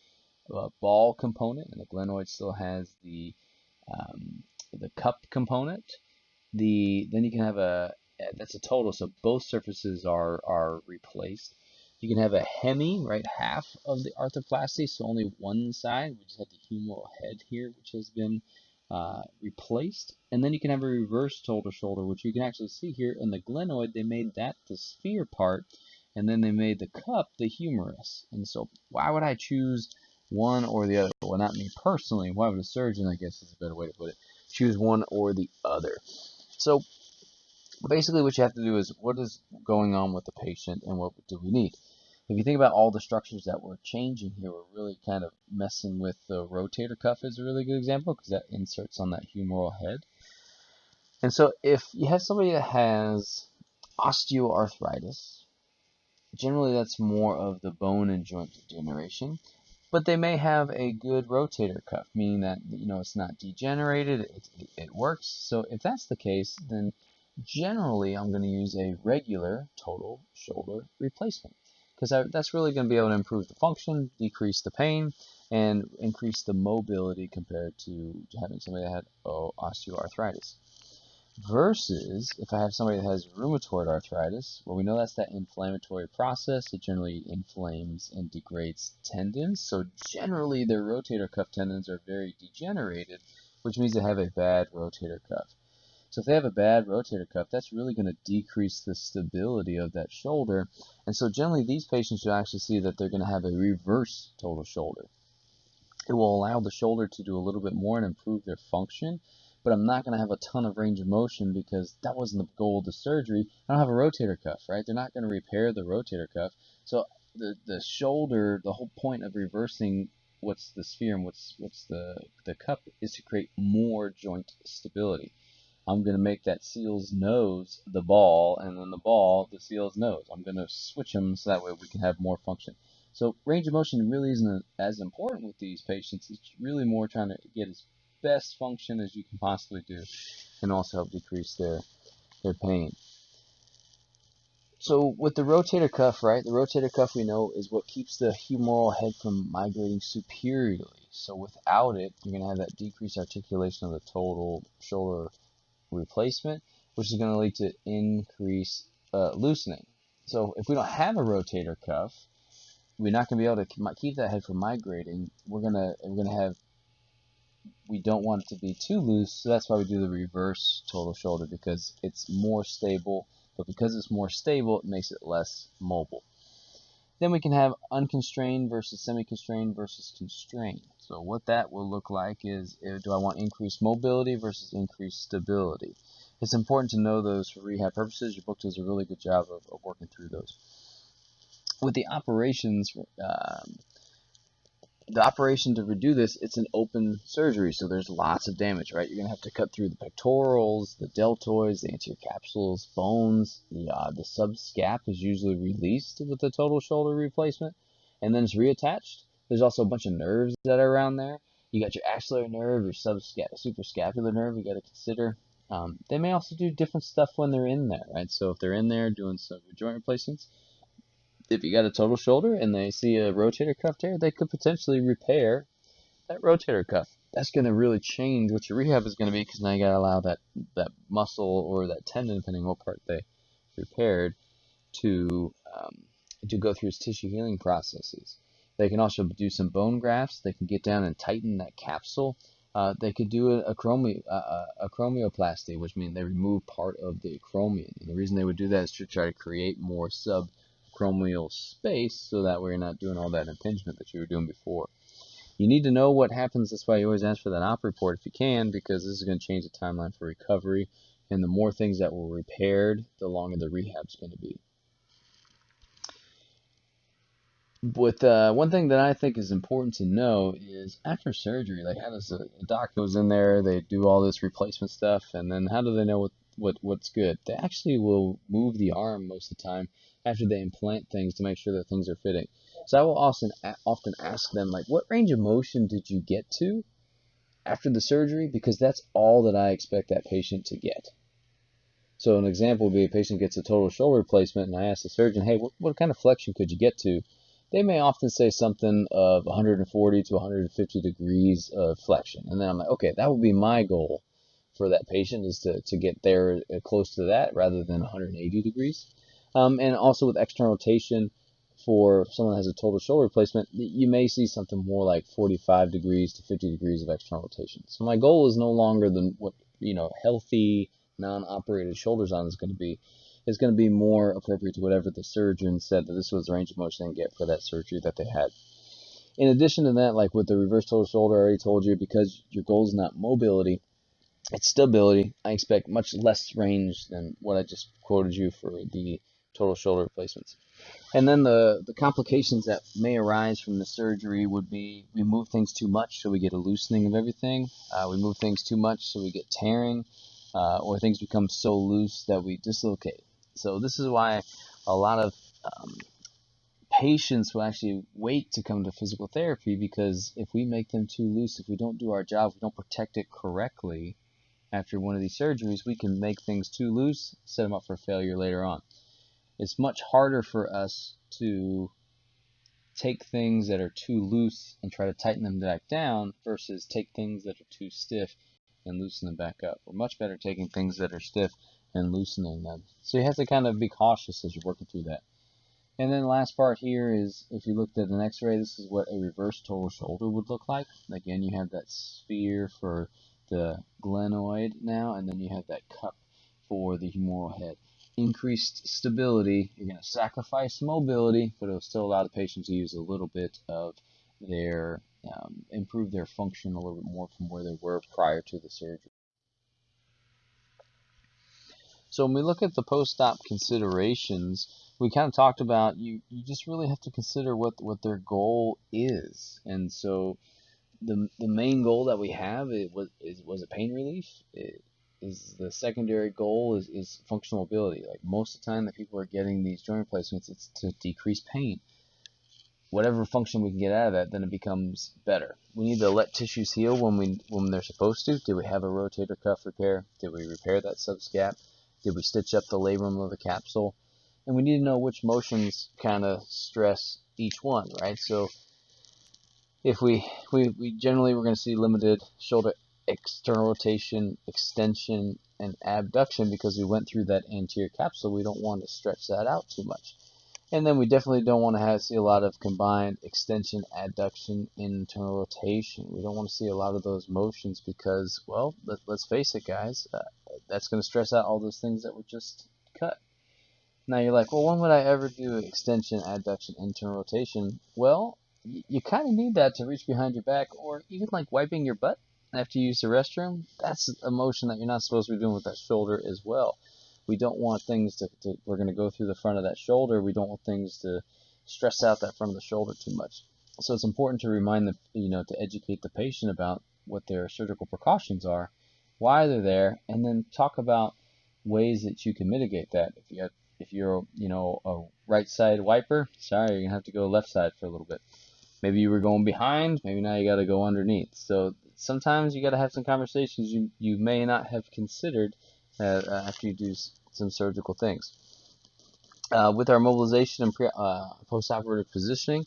ball component, and the glenoid still has the cup component. Then you can have that's a total, so both surfaces are replaced. You can have a hemi, right, half of the arthroplasty, so only one side. We just have the humeral head here, which has been replaced. And then you can have a reverse total shoulder, which you can actually see here in the glenoid. They made that the sphere part, and then they made the cup the humerus. And so why would I choose one or the other? Well, not me personally. Why would a surgeon, I guess is a better way to put it, choose one or the other? So basically what you have to do is, what is going on with the patient and what do we need? If you think about all the structures that we're changing here, we're really kind of messing with the rotator cuff is a really good example because that inserts on that humeral head. And so if you have somebody that has osteoarthritis, generally that's more of the bone and joint degeneration, but they may have a good rotator cuff, meaning that it's not degenerated, it works. So if that's the case, then generally I'm going to use a regular total shoulder replacement because that's really going to be able to improve the function, decrease the pain, and increase the mobility compared to having somebody that had osteoarthritis. Versus if I have somebody that has rheumatoid arthritis, well, we know that's that inflammatory process. It generally inflames and degrades tendons. So generally their rotator cuff tendons are very degenerated, which means they have a bad rotator cuff. So if they have a bad rotator cuff, that's really going to decrease the stability of that shoulder. And so generally these patients, you'll actually see that they're going to have a reverse total shoulder. It will allow the shoulder to do a little bit more and improve their function, but I'm not going to have a ton of range of motion because that wasn't the goal of the surgery. I don't have a rotator cuff, right? They're not going to repair the rotator cuff. So the shoulder, the whole point of reversing what's the sphere and what's the cup is to create more joint stability. I'm going to make that seal's nose the ball, and then the ball the seal's nose. I'm going to switch them so that way we can have more function. So range of motion really isn't as important with these patients. It's really more trying to get as best function as you can possibly do and also help decrease their pain. So with the rotator cuff, right, the rotator cuff we know is what keeps the humeral head from migrating superiorly. So without it, you're going to have that decreased articulation of the total shoulder replacement, which is going to lead to increased loosening. So if we don't have a rotator cuff, we're not going to be able to keep that head from migrating. We don't want it to be too loose, so that's why we do the reverse total shoulder, because it's more stable, but because it's more stable, it makes it less mobile. Then we can have unconstrained versus semi-constrained versus constrained. So what that will look like is, do I want increased mobility versus increased stability? It's important to know those for rehab purposes. Your book does a really good job of working through those. With the operations, to redo this, it's an open surgery, so there's lots of damage, right? You're going to have to cut through the pectorals, the deltoids, the anterior capsules, bones. The subscap is usually released with the total shoulder replacement, and then it's reattached. There's also a bunch of nerves that are around there. You got your axillary nerve, your suprascapular nerve you got to consider. They may also do different stuff when they're in there, right? So if they're in there doing some joint replacements, if you got a total shoulder and they see a rotator cuff tear, they could potentially repair that rotator cuff. That's going to really change what your rehab is going to be, because now you got to allow that muscle or that tendon, depending on what part they repaired, to go through its tissue healing processes. They can also do some bone grafts. They can get down and tighten that capsule. They could do a chromioplasty, which means they remove part of the acromion. And the reason they would do that is to try to create more subacromial space, so that way you're not doing all that impingement that you were doing before. You need to know what happens. That's why you always ask for that op report if you can, because this is going to change the timeline for recovery. And the more things that were repaired, the longer the rehab's going to be. With one thing that I think is important to know is after surgery, like how does a doc goes in there, they do all this replacement stuff, and then how do they know what's good? They actually will move the arm most of the time after they implant things to make sure that things are fitting. So I will often ask them, like, what range of motion did you get to after the surgery? Because that's all that I expect that patient to get. So an example would be a patient gets a total shoulder replacement, and I ask the surgeon, hey, what kind of flexion could you get to? They may often say something of 140 to 150 degrees of flexion. And then I'm like, okay, that would be my goal for that patient, is to get there close to that rather than 180 degrees. And also with external rotation, for someone that has a total shoulder replacement, you may see something more like 45 degrees to 50 degrees of external rotation. So my goal is no longer than what healthy, non-operated shoulders on is going to be. Is going to be more appropriate to whatever the surgeon said that this was the range of motion they get for that surgery that they had. In addition to that, like with the reverse total shoulder, I already told you, because your goal is not mobility, it's stability. I expect much less range than what I just quoted you for the total shoulder replacements. And then the complications that may arise from the surgery would be we move things too much, so we get a loosening of everything. We move things too much, so we get tearing, or things become so loose that we dislocate. So this is why a lot of patients will actually wait to come to physical therapy, because if we make them too loose, if we don't do our job, if we don't protect it correctly after one of these surgeries, we can make things too loose, set them up for failure later on. It's much harder for us to take things that are too loose and try to tighten them back down versus take things that are too stiff and loosen them back up. We're much better taking things that are stiff and loosening them. So you have to kind of be cautious as you're working through that. And then the last part here is, if you looked at an x-ray, this is what a reverse total shoulder would look like. Again, you have that sphere for the glenoid now, and then you have that cup for the humeral head. Increased stability, you're going to sacrifice mobility, but it'll still allow the patient to use a little bit of their, improve their function a little bit more from where they were prior to the surgery. So when we look at the post-op considerations, we kind of talked about you just really have to consider what their goal is. And so the main goal that we have was it pain relief? Is the secondary goal is functional mobility. Like most of the time that people are getting these joint replacements, it's to decrease pain. Whatever function we can get out of that, then it becomes better. We need to let tissues heal when they're supposed to. Did we have a rotator cuff repair? Did we repair that subscap? Did we stitch up the labrum of the capsule? And we need to know which motions kind of stress each one, right? So if we generally we're going to see limited shoulder external rotation, extension, and abduction because we went through that anterior capsule. We don't want to stretch that out too much. And then we definitely don't want to see a lot of combined extension, adduction, internal rotation. We don't want to see a lot of those motions because, well, let's face it, guys, that's going to stress out all those things that were just cut. Now you're like, well, when would I ever do extension, adduction, internal rotation? Well, you kind of need that to reach behind your back, or even like wiping your butt after you use the restroom. That's a motion that you're not supposed to be doing with that shoulder as well. We don't want things to we're going to go through the front of that shoulder. We don't want things to stress out that front of the shoulder too much. So it's important to remind to educate the patient about what their surgical precautions are, why they're there, and then talk about ways that you can mitigate that. If you're a right side wiper, sorry, you're going to have to go left side for a little bit. Maybe you were going behind, maybe now you got to go underneath. So sometimes you got to have some conversations you may not have considered after you do some surgical things. With our mobilization and post-operative positioning,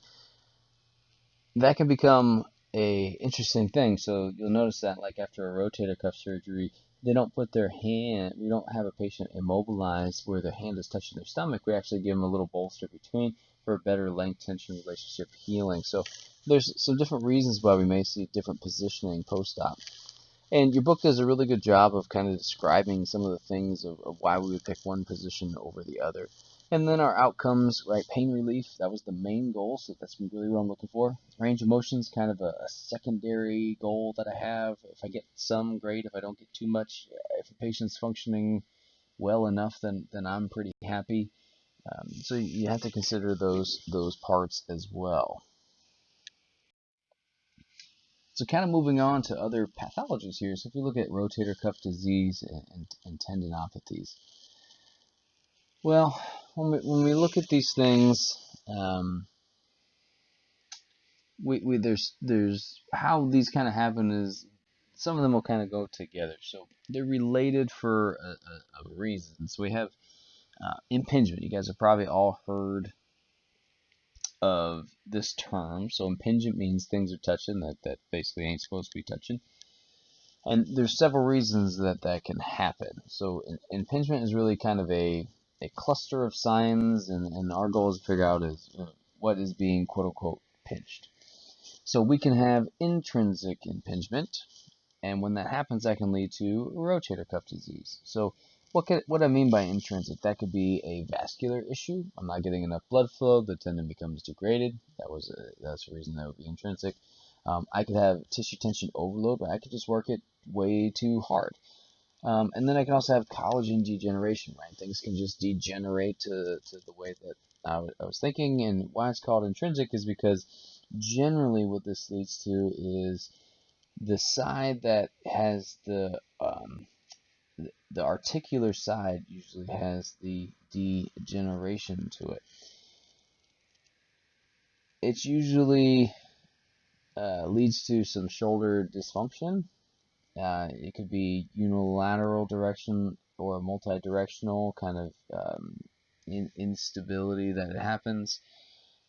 that can become a interesting thing. So you'll notice that like after a rotator cuff surgery, they don't put their hand, we don't have a patient immobilized where their hand is touching their stomach. We actually give them a little bolster between for a better length tension relationship healing. So there's some different reasons why we may see different positioning post-op. And your book does a really good job of kind of describing some of the things of why we would pick one position over the other. And then our outcomes, right? Pain relief, that was the main goal, so that's really what I'm looking for. Range of motion is kind of a secondary goal that I have. If I get some, great. If I don't get too much, if a patient's functioning well enough, then I'm pretty happy. So you have to consider those parts as well. So kind of moving on to other pathologies here. So if you look at rotator cuff disease and tendinopathies, well, when we look at these things, there's how these kind of happen is some of them will kind of go together. So they're related for a reason. So we have impingement. You guys have probably all heard of this term. So impingement means things are touching that basically ain't supposed to be touching. And there's several reasons that can happen. So impingement is really kind of a cluster of signs, and our goal is to figure out what is being quote unquote pinched. So we can have intrinsic impingement, and when that happens, that can lead to rotator cuff disease. So what I mean by intrinsic, that could be a vascular issue. I'm not getting enough blood flow, the tendon becomes degraded. That's the reason that would be intrinsic. I could have tissue tension overload, but I could just work it way too hard. And then I can also have collagen degeneration, right? Things can just degenerate to the way that I was thinking. And why it's called intrinsic is because generally what this leads to is the side that has the articular side usually has the degeneration to it. It's usually leads to some shoulder dysfunction. It could be unilateral direction or multi-directional kind of instability that it happens.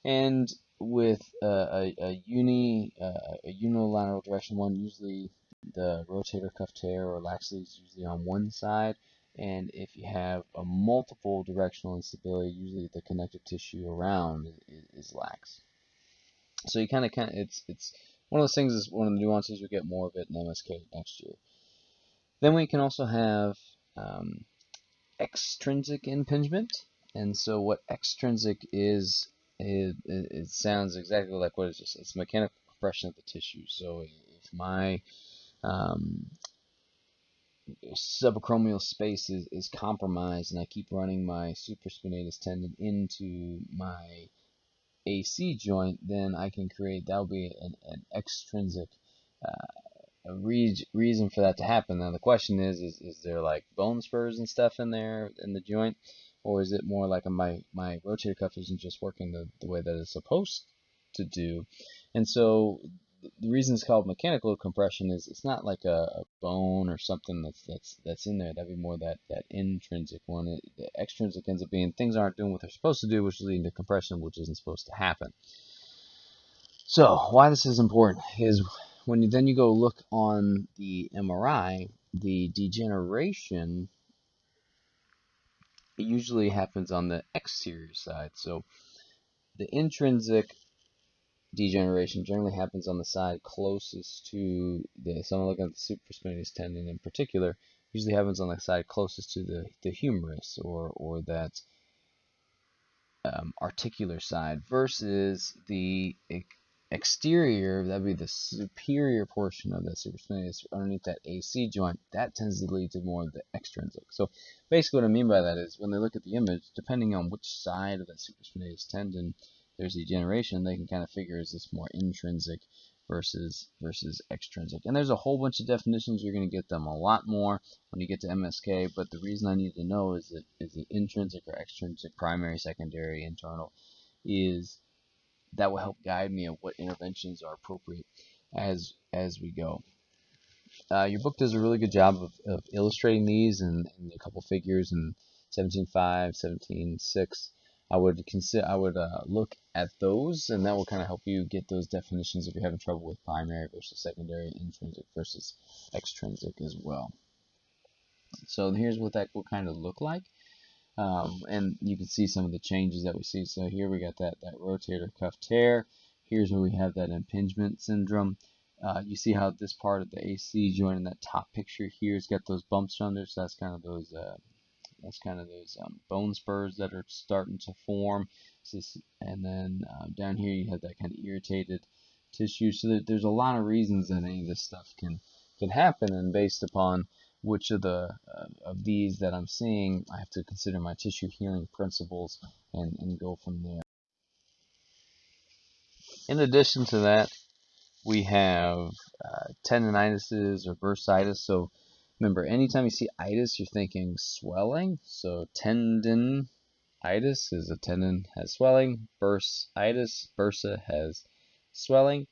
And with a unilateral direction one, usually the rotator cuff tear or laxity is usually on one side. And if you have a multiple directional instability, usually the connective tissue around is lax. So you kind of it's one of those things is one of the nuances. You'll get more of it in MSK next year. Then we can also have extrinsic impingement. And so what extrinsic is, it sounds exactly like what it is. It's mechanical compression of the tissue. So if my subacromial space is compromised and I keep running my supraspinatus tendon into my AC joint, then I can create, that'll be an extrinsic reason for that to happen. Now the question is there like bone spurs and stuff in there in the joint, or is it more like my rotator cuff isn't just working the way that it's supposed to do? And so the reason it's called mechanical compression is it's not like a bone or something that's in there. That'd be more that intrinsic one. The extrinsic ends up being things aren't doing what they're supposed to do, which is leading to compression, which isn't supposed to happen. So why this is important is when you go look on the MRI, the degeneration usually happens on the exterior side. So the intrinsic degeneration generally happens on the side closest to so I'm looking at the supraspinatus tendon in particular, usually happens on the side closest to the humerus or that articular side versus the exterior, that'd be the superior portion of that supraspinatus underneath that AC joint. That tends to lead to more of the extrinsic. So basically what I mean by that is when they look at the image, depending on which side of that supraspinatus tendon there's degeneration, they can kind of figure is this more intrinsic versus extrinsic. And there's a whole bunch of definitions. You're going to get them a lot more when you get to MSK, but the reason I need to know is the intrinsic or extrinsic, primary, secondary, internal, is that will help guide me on what interventions are appropriate as we go. Your book does a really good job of illustrating these and a couple figures in 17.5, 17.6. I would look at those, and that will kind of help you get those definitions if you're having trouble with primary versus secondary, intrinsic versus extrinsic as well. So here's what that will kind of look like. And you can see some of the changes that we see. So here we got that rotator cuff tear. Here's where we have that impingement syndrome. You see how this part of the AC joint in that top picture here has got those bumps under. So that's kind of those bone spurs that are starting to form. And then down here you have that kind of irritated tissue. So there's a lot of reasons that any of this stuff can happen, and based upon which of these that I'm seeing, I have to consider my tissue healing principles and go from there. In addition to that, we have tendinitises or bursitis. So remember, anytime you see itis, you're thinking swelling. So tendinitis is a tendon has swelling. Bursitis, bursa has swelling.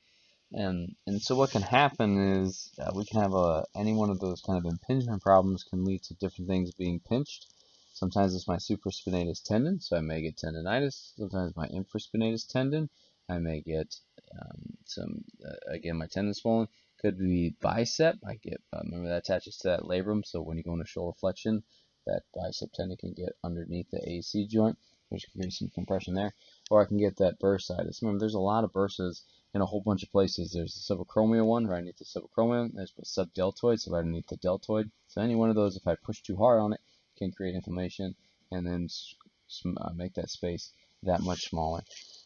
And so what can happen is we can have any one of those kind of impingement problems can lead to different things being pinched. Sometimes it's my supraspinatus tendon, so I may get tendinitis. Sometimes my infraspinatus tendon, I may get again, my tendon swollen. Could be bicep. I get, remember that attaches to that labrum, so when you go into shoulder flexion, that bicep tendon can get underneath the AC joint, which can create some compression there. Or I can get that bursitis. Remember, there's a lot of bursas in a whole bunch of places. There's the subacromial one right underneath the subacromium. There's the subdeltoid, so right underneath the deltoid. So any one of those, if I push too hard on it, can create inflammation and then make that space that much smaller.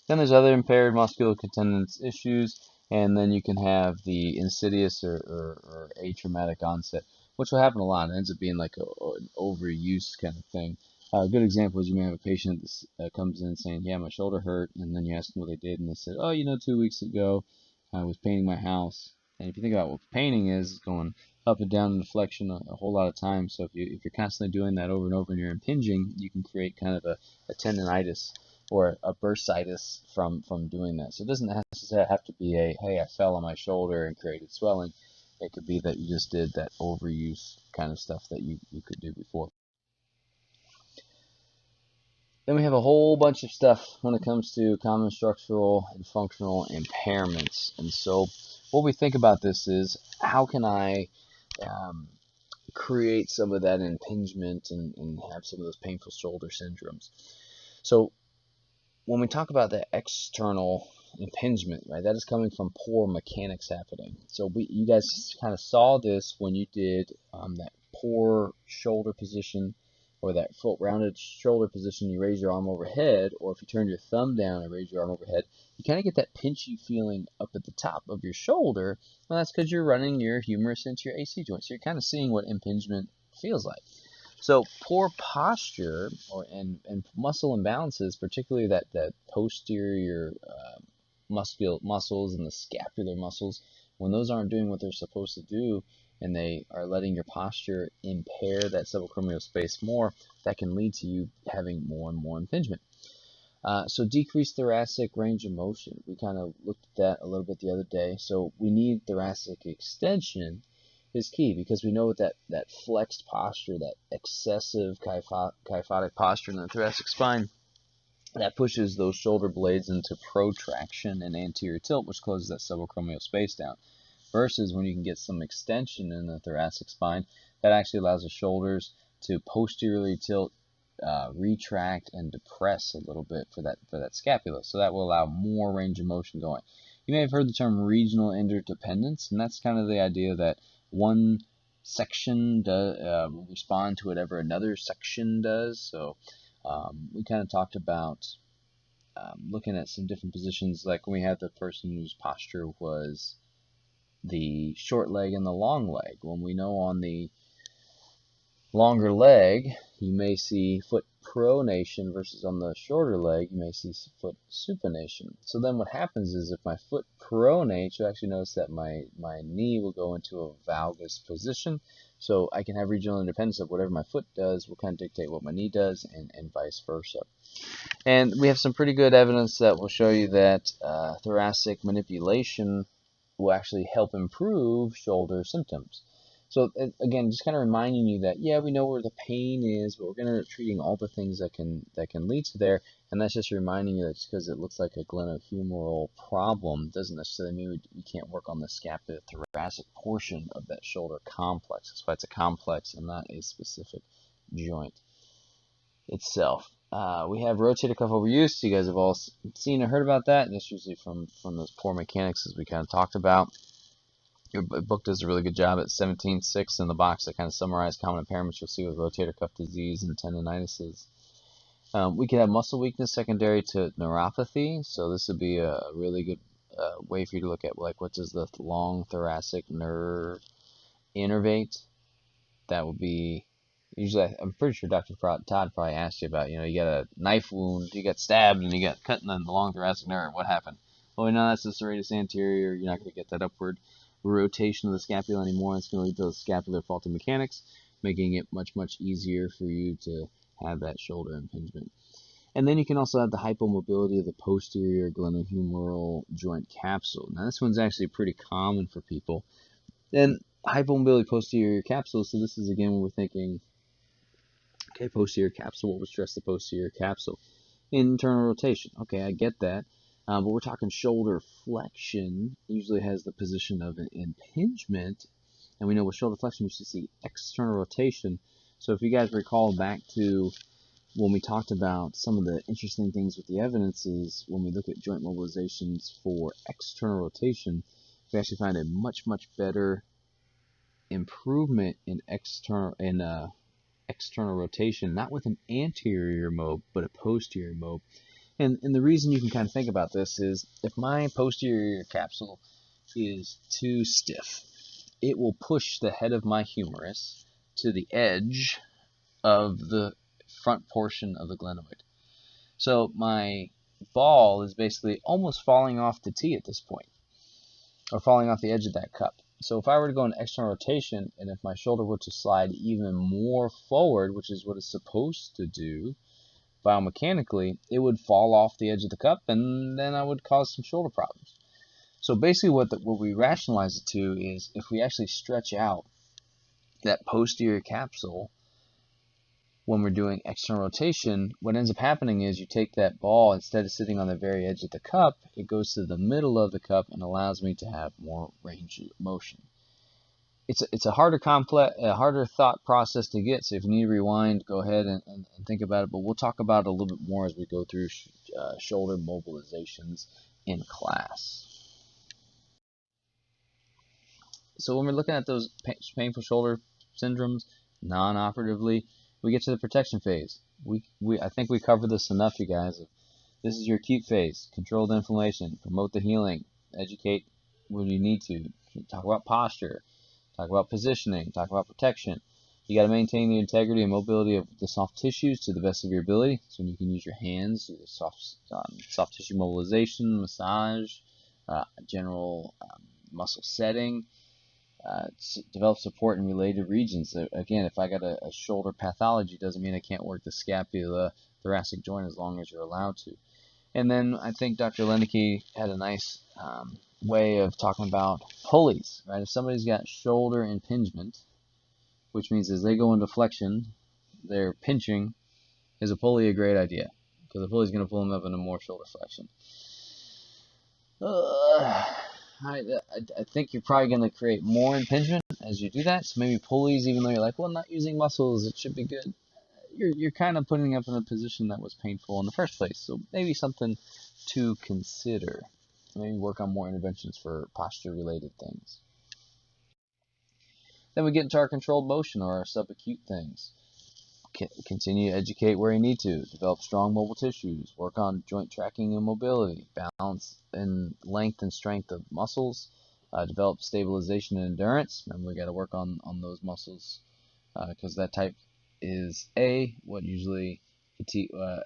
Then there's other impaired musculocutendinous issues, and then you can have the insidious or atraumatic onset which will happen a lot. It ends up being like an overuse kind of thing. A good example is you may have a patient that comes in saying, yeah, my shoulder hurt, and then you ask them what they did, and they said, oh, 2 weeks ago I was painting my house. And if you think about what painting is, it's going up and down in flexion a whole lot of times. So if you're constantly doing that over and over and you're impinging, you can create kind of a tendonitis or a bursitis from doing that. So it doesn't necessarily have to be hey, I fell on my shoulder and created swelling. It could be that you just did that overuse kind of stuff that you could do before. Then we have a whole bunch of stuff when it comes to common structural and functional impairments. And so what we think about this is, how can I create some of that impingement and have some of those painful shoulder syndromes? So when we talk about the external impingement, right, that is coming from poor mechanics happening. So you guys kind of saw this when you did that poor shoulder position, or that full rounded shoulder position. You raise your arm overhead, or if you turn your thumb down and raise your arm overhead, you kind of get that pinchy feeling up at the top of your shoulder. Well, that's because you're running your humerus into your AC joint. So you're kind of seeing what impingement feels like. So poor posture and muscle imbalances, particularly that posterior muscles and the scapular muscles, when those aren't doing what they're supposed to do, and they are letting your posture impair that subacromial space more, that can lead to you having more and more impingement. So decreased thoracic range of motion. We kind of looked at that a little bit the other day. So we need thoracic extension is key, because we know that flexed posture, that excessive kyphotic posture in the thoracic spine, that pushes those shoulder blades into protraction and anterior tilt, which closes that subacromial space down. Versus when you can get some extension in the thoracic spine, that actually allows the shoulders to posteriorly tilt, retract, and depress a little bit for that scapula. So that will allow more range of motion going. You may have heard the term regional interdependence, and that's kind of the idea that one section will respond to whatever another section does. So we kind of talked about looking at some different positions, like when we had the person whose posture was the short leg and the long leg. When we know on the longer leg, you may see foot pronation, versus on the shorter leg, you may see foot supination. So then what happens is, if my foot pronates, you actually notice that my knee will go into a valgus position. So I can have regional independence of whatever my foot does will kind of dictate what my knee does, and vice versa. And we have some pretty good evidence that will show you that thoracic manipulation will actually help improve shoulder symptoms. So again, just kind of reminding you that, yeah, we know where the pain is, but we're going to end up treating all the things that can lead to there. And that's just reminding you that just because it looks like a glenohumeral problem doesn't necessarily mean we can't work on the scapulothoracic portion of that shoulder complex. That's why it's a complex and not a specific joint itself. We have rotator cuff overuse. You guys have all seen or heard about that, and it's usually from those poor mechanics, as we kind of talked about. Your book does a really good job at 17.6 in the box that kind of summarize common impairments you'll see with rotator cuff disease and tendonitis. We can have muscle weakness secondary to neuropathy, so this would be a really good way for you to look at, like, what does the long thoracic nerve innervate. That would be, usually, I'm pretty sure Dr. Todd probably asked you about, you got a knife wound, you got stabbed, and you got cut in the long thoracic nerve. What happened? Well, we know that's the serratus anterior. You're not going to get that upward rotation of the scapula anymore. It's going to lead to scapular faulty mechanics, making it much, much easier for you to have that shoulder impingement. And then you can also have the hypomobility of the posterior glenohumeral joint capsule. Now, this one's actually pretty common for people. And hypomobility posterior capsule, so this is, again, when we're thinking, okay, posterior capsule, what would stress the posterior capsule? Internal rotation. Okay, I get that. But we're talking shoulder flexion, usually has the position of an impingement. And we know with shoulder flexion, we should see external rotation. So if you guys recall back to when we talked about some of the interesting things with the evidence, is when we look at joint mobilizations for external rotation, we actually find a much, much better improvement in external rotation, not with an anterior mob, but a posterior mob. And the reason you can kind of think about this is, if my posterior capsule is too stiff, it will push the head of my humerus to the edge of the front portion of the glenoid. So my ball is basically almost falling off the tee at this point, or falling off the edge of that cup. So if I were to go in external rotation, and if my shoulder were to slide even more forward, which is what it's supposed to do biomechanically, it would fall off the edge of the cup, and then I would cause some shoulder problems. So basically what we rationalize it to is if we actually stretch out that posterior capsule when we're doing external rotation, what ends up happening is you take that ball, instead of sitting on the very edge of the cup, it goes to the middle of the cup and allows me to have more range of motion. It's a harder thought process to get, so if you need to rewind, go ahead and think about it, but we'll talk about it a little bit more as we go through shoulder mobilizations in class. So when we're looking at those painful shoulder syndromes non-operatively, we get to the protection phase. I think we covered this enough, you guys. This is your acute phase. Control the inflammation, promote the healing, educate when you need to. Talk about posture, talk about positioning, talk about protection. You got to maintain the integrity and mobility of the soft tissues to the best of your ability. So you can use your hands, do the soft tissue mobilization, massage, general muscle setting. Develop support in related regions. So again, if I got a shoulder pathology, doesn't mean I can't work the scapula thoracic joint as long as you're allowed to. And then I think Dr. Lenicky had a nice way of talking about pulleys, right? If somebody's got shoulder impingement, which means as they go into flexion, they're pinching, is a pulley a great idea? Because the pulley is going to pull them up into more shoulder flexion. I think you're probably going to create more impingement as you do that. So maybe pulleys, even though you're like, well, I'm not using muscles, it should be good. You're kind of putting up in a position that was painful in the first place. So maybe something to consider. Maybe work on more interventions for posture-related things. Then we get into our controlled motion or our subacute things. Continue to educate where you need to. Develop strong mobile tissues. Work on joint tracking and mobility. Balance and length and strength of muscles. Develop stabilization and endurance. Remember, we got to work on those muscles because that type is A, what usually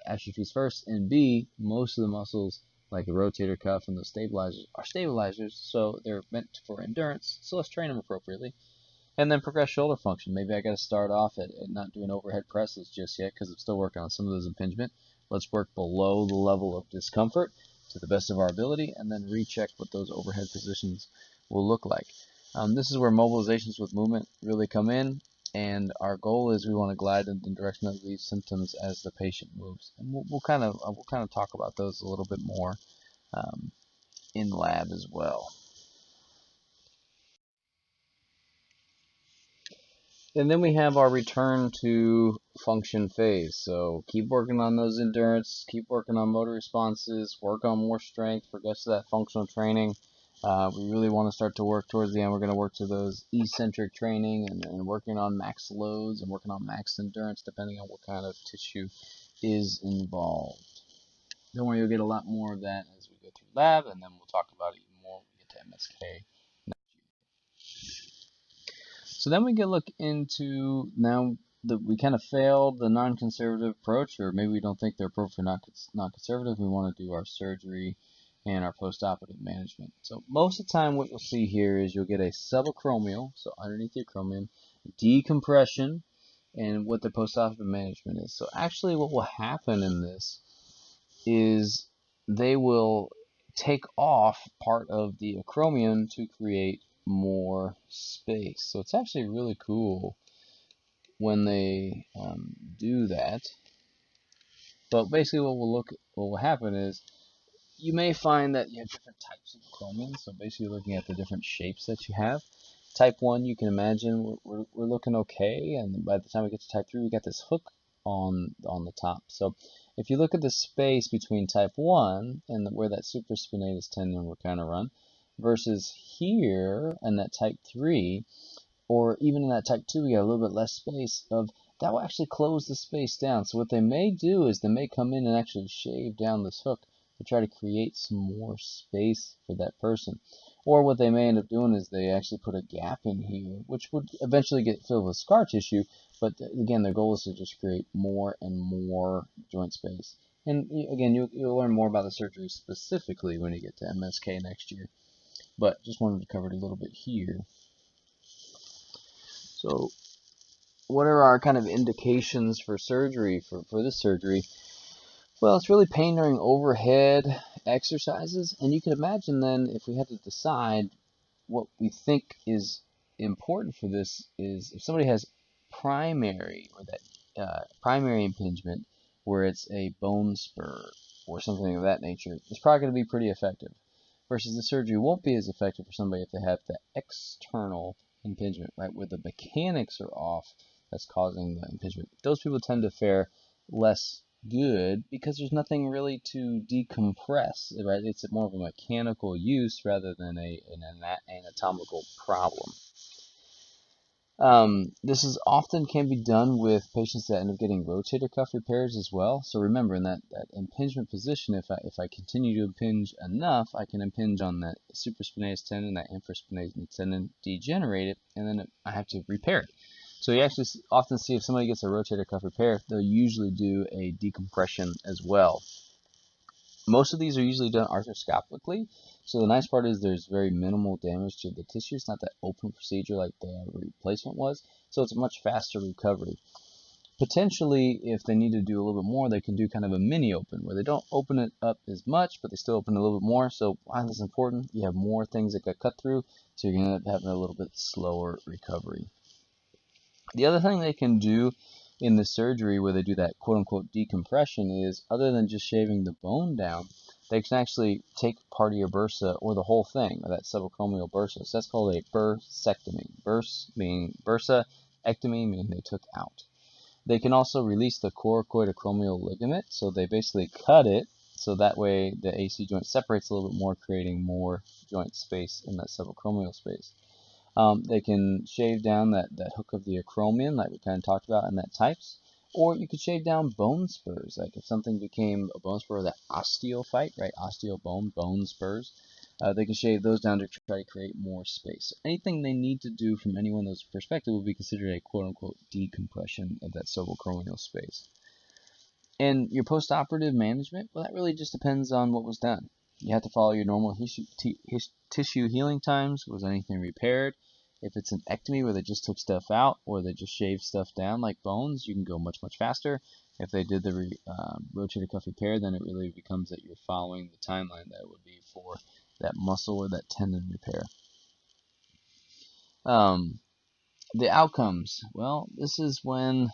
atrophies first, and B, most of the muscles like the rotator cuff and the stabilizers are stabilizers, so they're meant for endurance. So let's train them appropriately. And then progress shoulder function. Maybe I got to start off at not doing overhead presses just yet because I'm still working on some of those impingement. Let's work below the level of discomfort to the best of our ability and then recheck what those overhead positions will look like. This is where mobilizations with movement really come in, and our goal is we want to glide in the direction of these symptoms as the patient moves. And we'll kind of talk about those a little bit more in lab as well. And then we have our return to function phase. So keep working on those endurance, keep working on motor responses, work on more strength, progress to that functional training. We really want to start to work towards the end. We're going to work to those eccentric training and working on max loads and working on max endurance depending on what kind of tissue is involved. Don't worry, you'll get a lot more of that as we go through lab, and then we'll talk about it even more when we get to MSK. So then we can look into now that we kind of failed the non-conservative approach, or maybe we don't think they're appropriate not conservative. We want to do our surgery and our post-operative management. So most of the time what you'll see here is you'll get a subacromial, so underneath the acromion, decompression, and what the post-operative management is. So actually what will happen in this is they will take off part of the acromion to create more space. So it's actually really cool when they do that. But basically what will happen is you may find that you have different types of acromions. So basically looking at the different shapes that you have. Type 1, you can imagine we're looking okay, and by the time we get to type 3, we got this hook on the top. So if you look at the space between type 1 and where that supraspinatus tendon will kind of run, versus here and that type 3, or even in that type 2, we got a little bit less space that will actually close the space down. So what they may do is they may come in and actually shave down this hook to try to create some more space for that person. Or what they may end up doing is they actually put a gap in here, which would eventually get filled with scar tissue. But again, their goal is to just create more and more joint space. And again, you'll learn more about the surgery specifically when you get to MSK next year. But just wanted to cover it a little bit here. So what are our kind of indications for surgery, for this surgery? Well, it's really pain during overhead exercises. And you can imagine then if we had to decide what we think is important for this is if somebody has primary or that primary impingement where it's a bone spur or something of that nature, it's probably going to be pretty effective. Versus the surgery won't be as effective for somebody if they have the external impingement, right, where the mechanics are off that's causing the impingement. Those people tend to fare less good because there's nothing really to decompress, right? It's more of a mechanical use rather than an anatomical problem. This is often can be done with patients that end up getting rotator cuff repairs as well. So remember, in that impingement position, if I continue to impinge enough, I can impinge on that supraspinatus tendon, that infraspinatus tendon, degenerate it, and then I have to repair it. So you actually often see if somebody gets a rotator cuff repair, they'll usually do a decompression as well. Most of these are usually done arthroscopically, so the nice part is there's very minimal damage to the tissue. It's not that open procedure like the replacement was, so it's a much faster recovery. Potentially, if they need to do a little bit more, they can do kind of a mini open, where they don't open it up as much, but they still open a little bit more. So why this is important, you have more things that got cut through, so you're going to end up having a little bit slower recovery. The other thing they can do in the surgery where they do that quote-unquote decompression is, other than just shaving the bone down, they can actually take part of your bursa or the whole thing, or that subacromial bursa. So that's called a bursectomy. Bursa meaning they took out. They can also release the coracoidacromial ligament, so they basically cut it, so that way the AC joint separates a little bit more, creating more joint space in that subacromial space. They can shave down that hook of the acromion, like we kind of talked about in that types. Or you could shave down bone spurs, like if something became a bone spur, that osteophyte, right? Osteobone, bone spurs. They can shave those down to try to create more space. So anything they need to do from any one of those perspectives will be considered a quote-unquote decompression of that subacromial space. And your postoperative management, well, that really just depends on what was done. You have to follow your normal tissue healing times. Was anything repaired? If it's an ectomy where they just took stuff out or they just shaved stuff down like bones, you can go much, much faster. If they did the rotator cuff repair, then it really becomes that you're following the timeline that would be for that muscle or that tendon repair. The outcomes. Well, this is when,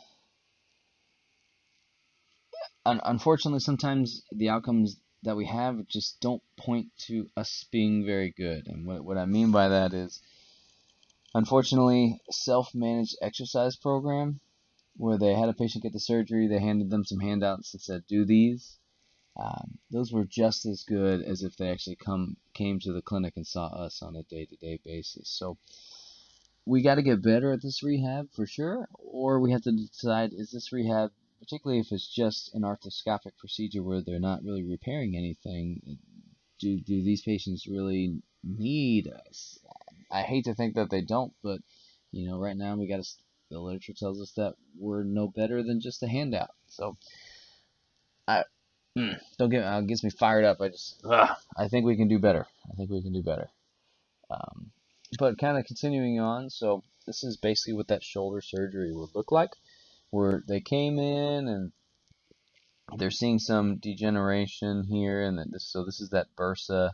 unfortunately, sometimes the outcomes that we have just don't point to us being very good. And what I mean by that is, unfortunately, self-managed exercise program where they had a patient get the surgery, they handed them some handouts that said, do these. Those were just as good as if they actually came to the clinic and saw us on a day-to-day basis. So we got to get better at this rehab for sure, or we have to decide, is this rehab, particularly if it's just an arthroscopic procedure where they're not really repairing anything, do these patients really need us? I hate to think that they don't, but right now the literature tells us that we're no better than just a handout. So don't get it gets me fired up. I think we can do better. I think we can do better. But kind of continuing on, so this is basically what that shoulder surgery would look like, where they came in and they're seeing some degeneration here, and so this is that bursa.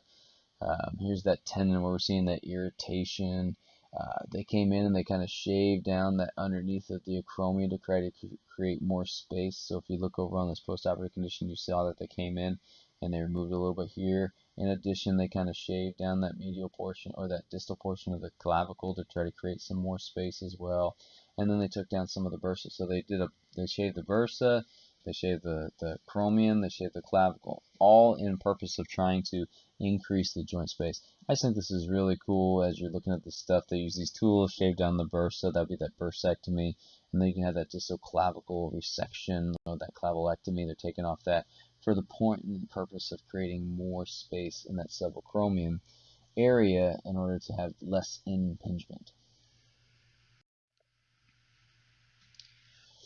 Here's that tendon where we're seeing that irritation. They came in and they kind of shaved down that underneath of the acromion to try to create more space. So if you look over on this postoperative condition, you saw that they came in and they removed a little bit here. In addition, they kind of shaved down that medial portion or that distal portion of the clavicle to try to create some more space as well. And then they took down some of the bursa. So they shaved the bursa, they shaved the acromion, they shaved the clavicle, all in purpose of trying to increase the joint space. I think this is really cool. As you're looking at this stuff, they use these tools, shave down the bursa, that'd be that bursectomy, and then you can have that distal clavicle resection, or that clavilectomy. They're taking off that for the point and purpose of creating more space in that subacromion. area in order to have less impingement.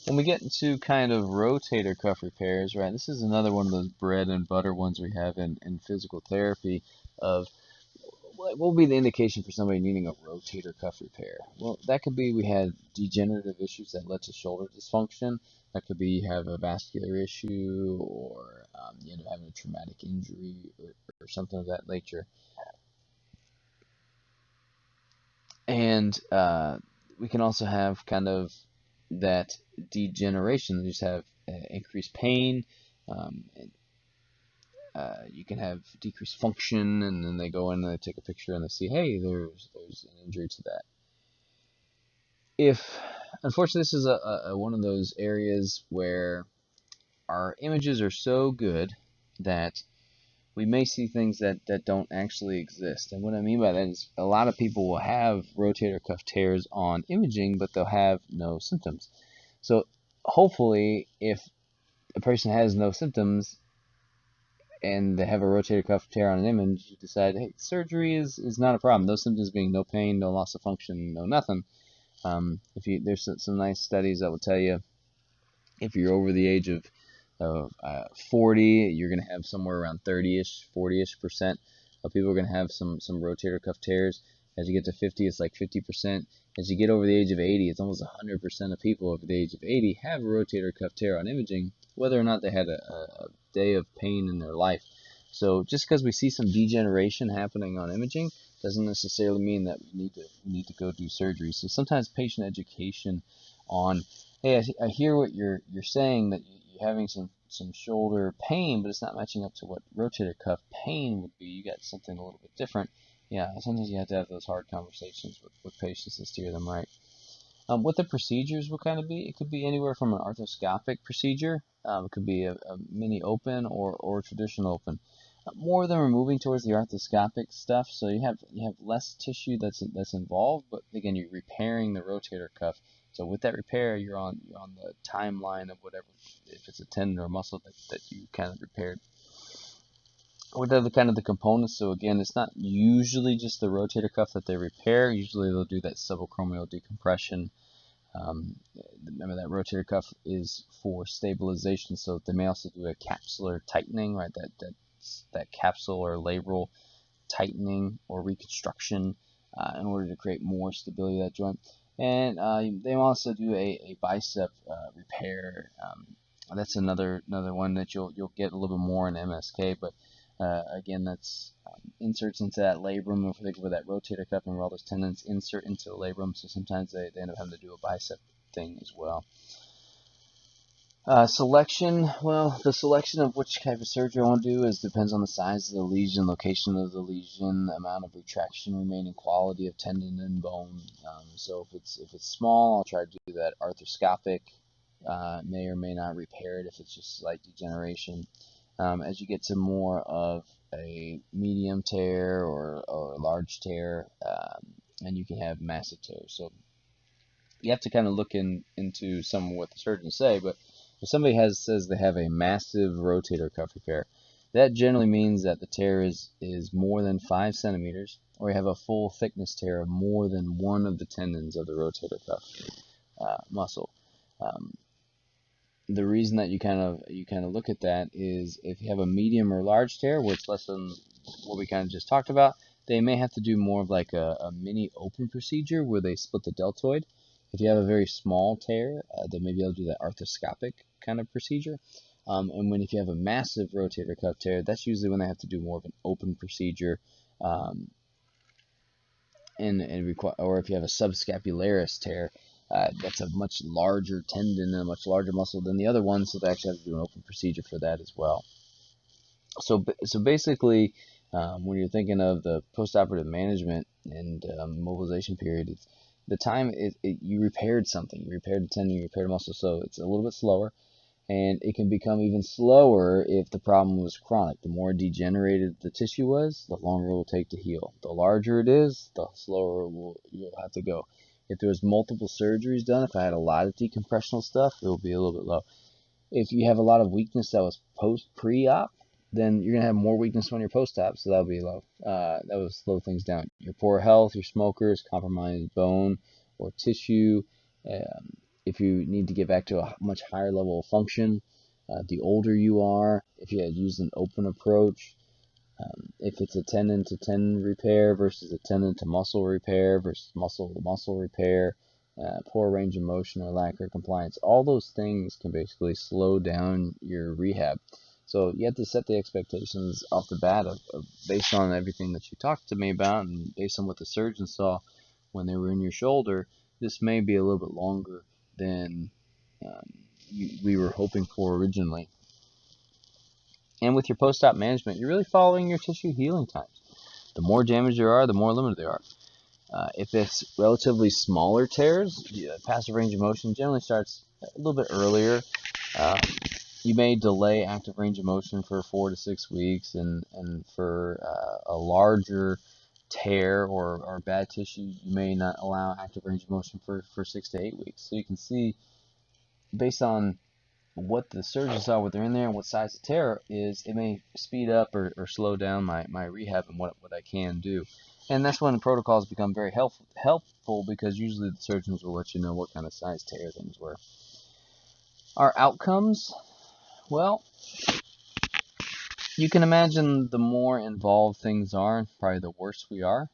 When we get into kind of rotator cuff repairs, right, this is another one of those bread and butter ones we have in physical therapy of what will be the indication for somebody needing a rotator cuff repair? Well, that could be we had degenerative issues that led to shoulder dysfunction. That could be you have a vascular issue, or you end up having a traumatic injury, or something of that nature. And we can also have kind of that degeneration. You just have increased pain. You can have decreased function, and then they go in and they take a picture and they see, hey, there's an injury to that. If unfortunately this is one of those areas where our images are so good that we may see things that don't actually exist. And what I mean by that is a lot of people will have rotator cuff tears on imaging, but they'll have no symptoms. So hopefully, if a person has no symptoms and they have a rotator cuff tear on an image, you decide, hey, surgery is not a problem. Those symptoms being no pain, no loss of function, no nothing. There's some nice studies that will tell you if you're over the age of 40, you're going to have somewhere around 30-ish, 40-ish% of people are going to have some rotator cuff tears. As you get to 50, it's like 50%. As you get over the age of 80, it's almost 100% of people over the age of 80 have a rotator cuff tear on imaging, whether or not they had a day of pain in their life. So just because we see some degeneration happening on imaging doesn't necessarily mean that we need to go do surgery. So sometimes patient education on, hey, I hear what you're saying, that you're having some shoulder pain, but it's not matching up to what rotator cuff pain would be. You got something a little bit different. Yeah, sometimes you have to have those hard conversations with patients to steer them right. What the procedures will kind of be, it could be anywhere from an arthroscopic procedure. It could be a mini open or traditional open. More than we're moving towards the arthroscopic stuff, so you have less tissue that's involved, but again, you're repairing the rotator cuff. So with that repair, you're on the timeline of whatever, if it's a tendon or a muscle that you kind of repaired. What are the kind of the components? So again, it's not usually just the rotator cuff that they repair. Usually they'll do that subacromial decompression. Remember that rotator cuff is for stabilization, so they may also do a capsular tightening, right? That capsule or labral tightening or reconstruction in order to create more stability of that joint. And they also do a bicep repair. That's another one that you'll get a little bit more in MSK, but again, that's inserts into that labrum. If we think of that rotator cuff and where all those tendons insert into the labrum, so sometimes they end up having to do a bicep thing as well. Selection, well, the selection of which type of surgery I want to do depends on the size of the lesion, location of the lesion, amount of retraction remaining, quality of tendon and bone. So if it's small, I'll try to do that arthroscopic. May or may not repair it if it's just slight degeneration. As you get to more of a medium tear or a large tear, and you can have massive tears. So you have to kind of look into some of what the surgeons say, but if somebody says they have a massive rotator cuff repair, that generally means that the tear is more than 5 centimeters, or you have a full thickness tear of more than one of the tendons of the rotator cuff muscle. The reason that you kind of look at that is if you have a medium or large tear, where it's less than what we kind of just talked about, they may have to do more of like a mini open procedure where they split the deltoid. If you have a very small tear, they may be able to do that arthroscopic kind of procedure. And if you have a massive rotator cuff tear, that's usually when they have to do more of an open procedure. Or if you have a subscapularis tear, that's a much larger tendon and a much larger muscle than the other one, so they actually have to do an open procedure for that as well. So basically, when you're thinking of the postoperative management and mobilization period, it's the time you repaired something, you repaired a tendon, you repaired a muscle, so it's a little bit slower, and it can become even slower if the problem was chronic. The more degenerated the tissue was, the longer it will take to heal. The larger it is, the slower you'll have to go. If there was multiple surgeries done, if I had a lot of decompressional stuff, it will be a little bit low. If you have a lot of weakness that was pre-op, then you're gonna have more weakness on your post-op, so that'll be low. That will slow things down. Your poor health, your smokers, compromised bone or tissue. If you need to get back to a much higher level of function, the older you are, if you had used an open approach, if it's a tendon to tendon repair versus a tendon to muscle repair versus muscle to muscle repair, poor range of motion or lack of compliance, all those things can basically slow down your rehab. So you have to set the expectations off the bat of based on everything that you talked to me about and based on what the surgeon saw when they were in your shoulder. This may be a little bit longer than we were hoping for originally. And with your post-op management, you're really following your tissue healing times. The more damage there are, the more limited they are. If it's relatively smaller tears, the passive range of motion generally starts a little bit earlier. Um, you may delay active range of motion for 4 to 6 weeks, and for a larger tear or bad tissue, you may not allow active range of motion for 6 to 8 weeks. So you can see, based on what the surgeons saw, what they're in there, and what size the tear is, it may speed up or slow down my rehab and what I can do. And that's when the protocols become very helpful because usually the surgeons will let you know what kind of size tear things were. Our outcomes, well, you can imagine the more involved things are, probably the worse we are.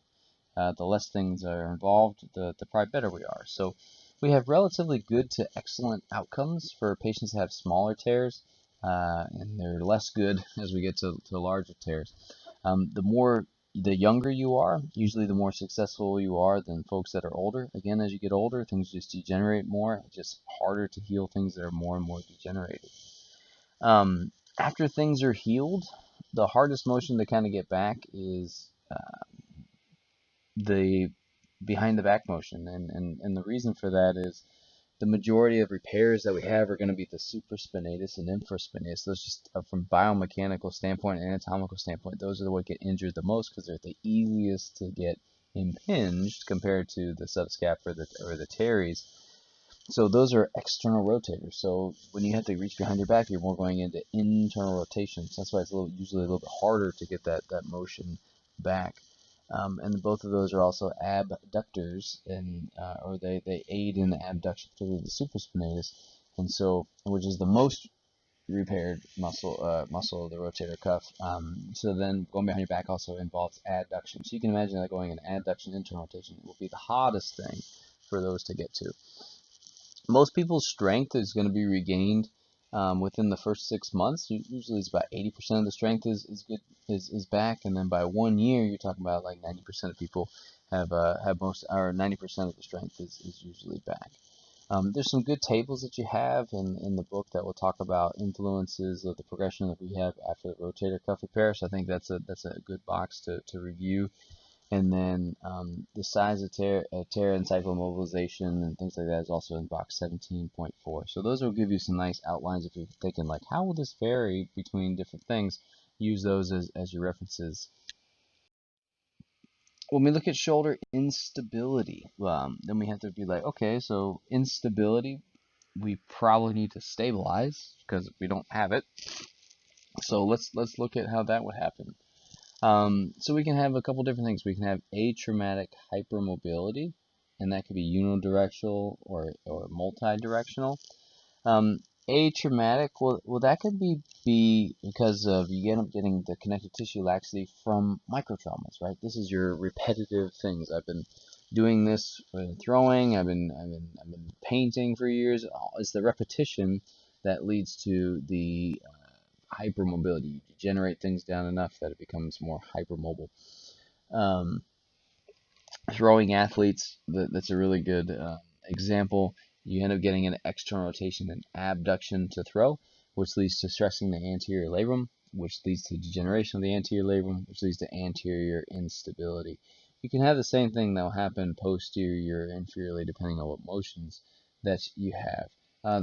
The less things are involved, the probably better we are. So we have relatively good to excellent outcomes for patients that have smaller tears, and they're less good as we get to larger tears. The younger you are, usually the more successful you are than folks that are older. Again, as you get older, things just degenerate more. It's just harder to heal things that are more and more degenerated. After things are healed, the hardest motion to kind of get back is the behind the back motion, and the reason for that is the majority of repairs that we have are going to be the supraspinatus and infraspinatus. Those just from biomechanical standpoint and anatomical standpoint, those are the what get injured the most because they're the easiest to get impinged compared to the subscap or the teres. So those are external rotators. So when you have to reach behind your back, you're more going into internal rotations. That's why it's usually a little bit harder to get that motion back. And both of those are also abductors, and or they aid in the abduction, particularly the supraspinatus, and so which is the most repaired muscle of the rotator cuff. So then going behind your back also involves adduction. So you can imagine that going in adduction, internal rotation will be the hottest thing for those to get to. Most people's strength is going to be regained within the first 6 months. Usually it's about 80% of the strength is back, and then by 1 year you're talking about like 90% of people have most, or 90% of the strength is usually back. There's some good tables that you have in the book that will talk about influences of the progression of rehab after the rotator cuff repair. So I think that's a good box to review. And then the size of tear and cyclomobilization and things like that is also in box 17.4. So those will give you some nice outlines if you're thinking like, how will this vary between different things? Use those as your references. When we look at shoulder instability, then we have to be like, okay, so instability, we probably need to stabilize because we don't have it. So let's look at how that would happen. So we can have a couple different things. We can have atraumatic hypermobility, and that could be unidirectional or multi-directional. Atraumatic, well, that could be because of you end up getting the connective tissue laxity from microtraumas, right? This is your repetitive things. I've been doing this throwing. I've been painting for years. It's the repetition that leads to the hypermobility. You generate things down enough that it becomes more hypermobile. Throwing athletes, that's a really good example. You end up getting an external rotation and abduction to throw, which leads to stressing the anterior labrum, which leads to degeneration of the anterior labrum, which leads to anterior instability. You can have the same thing that will happen posterior or inferiorly depending on what motions that you have.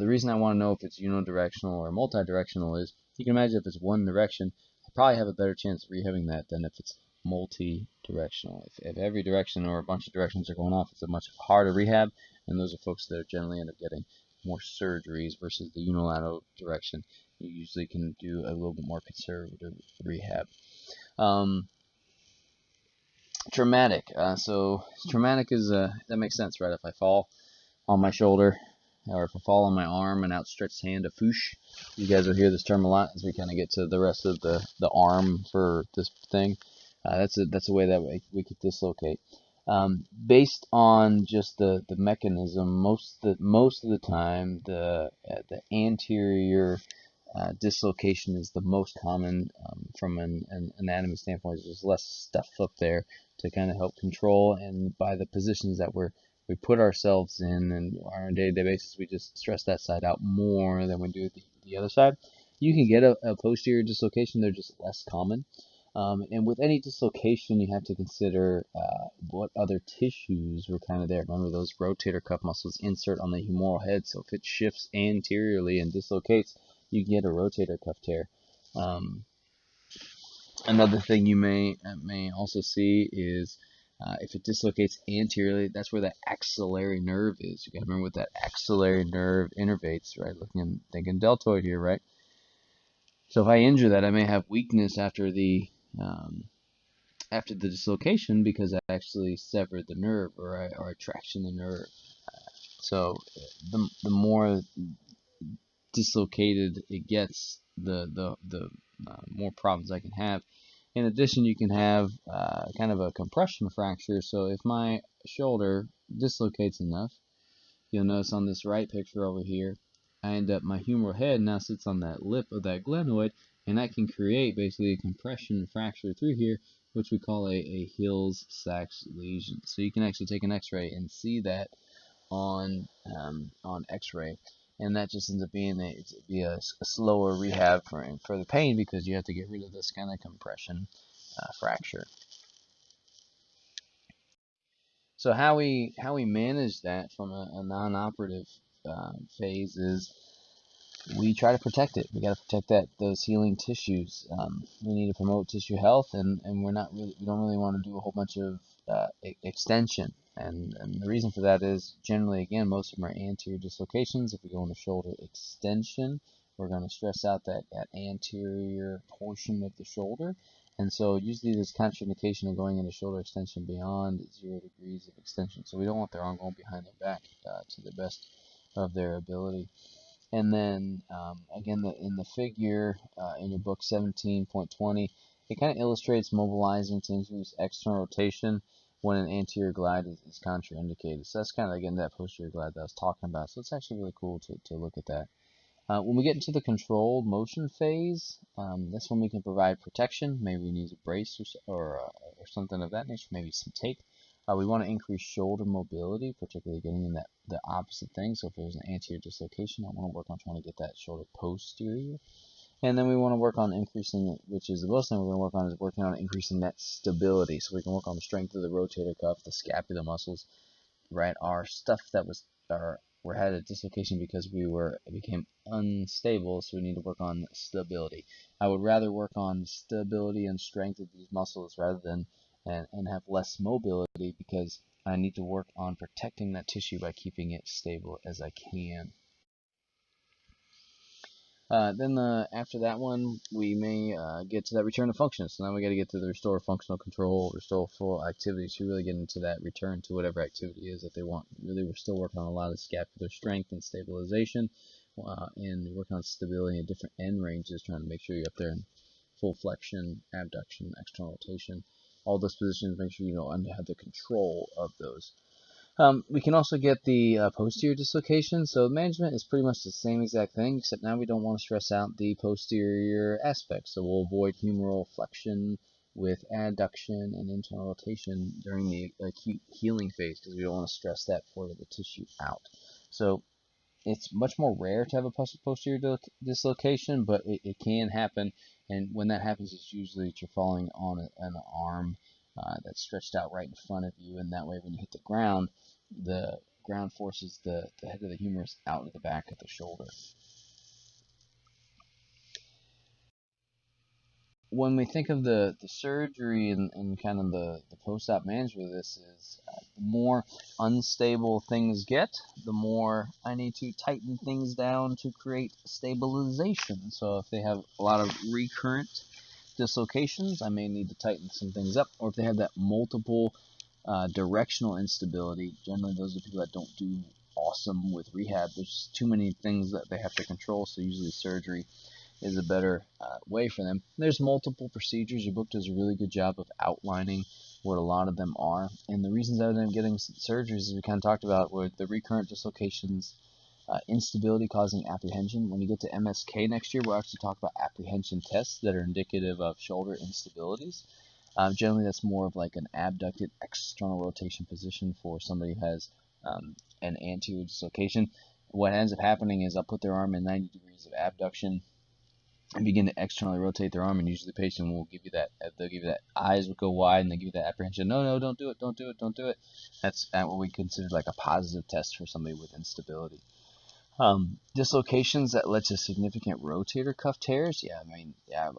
The reason I want to know if it's unidirectional or multidirectional is you can imagine if it's one direction, I probably have a better chance of rehabbing that than if it's multi-directional. If every direction or a bunch of directions are going off, it's a much harder rehab, and those are folks that generally end up getting more surgeries versus the unilateral direction you usually can do a little bit more conservative rehab. Um, Traumatic. So traumatic is that makes sense, right? If I fall on my shoulder, or if I fall on my arm, an outstretched hand, a foosh. You guys will hear this term a lot as we kind of get to the rest of the arm for this thing. That's a way that we could dislocate. Based on just the mechanism, most of the time the anterior dislocation is the most common from an anatomy standpoint. There's less stuff up there to kind of help control, and by the positions that we put ourselves in and on a day-to-day basis, we just stress that side out more than we do the other side. You can get a posterior dislocation; they're just less common. And with any dislocation, you have to consider what other tissues were kind of there. Remember, those rotator cuff muscles insert on the humeral head, so if it shifts anteriorly and dislocates, you can get a rotator cuff tear. Um, Another thing you may also see is if it dislocates anteriorly, that's where the axillary nerve is. You got to remember what that axillary nerve innervates, right? Thinking deltoid here, right? So if I injure that, I may have weakness um, after the dislocation because I actually severed the nerve or I traction the nerve. So the more dislocated it gets, the more problems I can have. In addition, you can have kind of a compression fracture. So if my shoulder dislocates enough, you'll notice on this right picture over here, my humeral head now sits on that lip of that glenoid, and that can create basically a compression fracture through here, which we call a Hill-Sachs lesion. So you can actually take an X-ray and see that on X-ray, and that just ends up being a slower rehab for the pain because you have to get rid of this kind of compression fracture. So how we manage that from a non-operative phase is we try to protect it. We got to protect those healing tissues. We need to promote tissue health, and we don't really want to do a whole bunch of extension. And the reason for that is generally, again, most of them are anterior dislocations. If we go into shoulder extension, we're going to stress out that anterior portion of the shoulder. And so usually there's contraindication of going into shoulder extension beyond 0 degrees of extension. So we don't want their arm going behind their back to the best of their ability. And then again, in the figure in your book 17.20, it kind of illustrates mobilizing to increase external rotation when an anterior glide is contraindicated. So that's kind of, again, that posterior glide that I was talking about. So it's actually really cool to look at that. When we get into the controlled motion phase, that's when we can provide protection. Maybe we need a brace or something of that nature, maybe some tape. We want to increase shoulder mobility, particularly getting in the opposite thing. So if there's an anterior dislocation, I want to work on trying to get that shoulder posterior. And then we want to work on increasing, which is the most thing we're going to work on, is working on increasing that stability. So we can work on the strength of the rotator cuff, the scapular muscles, right? Our stuff that we had a dislocation because it became unstable, so we need to work on stability. I would rather work on stability and strength of these muscles rather than and have less mobility because I need to work on protecting that tissue by keeping it stable as I can. Then after that one, we may get to that return to function. So now we got to get to the restore functional control, restore full activity to really get into that return to whatever activity is that they want. Really, we're still working on a lot of scapular strength and stabilization, and working on stability in different end ranges, trying to make sure you're up there in full flexion, abduction, external rotation. All those positions, make sure you know have the control of those. We can also get the posterior dislocation. So management is pretty much the same exact thing, except now we don't want to stress out the posterior aspect. So we'll avoid humeral flexion with adduction and internal rotation during the acute healing phase because we don't want to stress that part of the tissue out. So it's much more rare to have a posterior dislocation, but it can happen. And when that happens, it's usually that you're falling on an arm that's stretched out right in front of you, and that way when you hit the ground forces the head of the humerus out of the back of the shoulder. when we think of the surgery and kind of the post-op management of this is the more unstable things get, the more I need to tighten things down to create stabilization. So if they have a lot of recurrent dislocations, I may need to tighten some things up. Or if they have that multiple directional instability, generally those are people that don't do awesome with rehab. There's too many things that they have to control, so usually surgery is a better way for them. There's multiple procedures. Your book does a really good job of outlining what a lot of them are. And the reasons I end up getting surgeries, as we kind of talked about, were the recurrent dislocations, instability causing apprehension. When you get to MSK next year, we'll actually talk about apprehension tests that are indicative of shoulder instabilities. Generally, that's more of like an abducted external rotation position for somebody who has an anterior dislocation. What ends up happening is I'll put their arm in 90 degrees of abduction and begin to externally rotate their arm, and usually the patient will give you that, they'll give you that, eyes will go wide, and they give you that apprehension. No, no, don't do it, don't do it, don't do it. That's what we consider like a positive test for somebody with instability. Dislocations that led to significant rotator cuff tears. Yeah, I mean, yeah,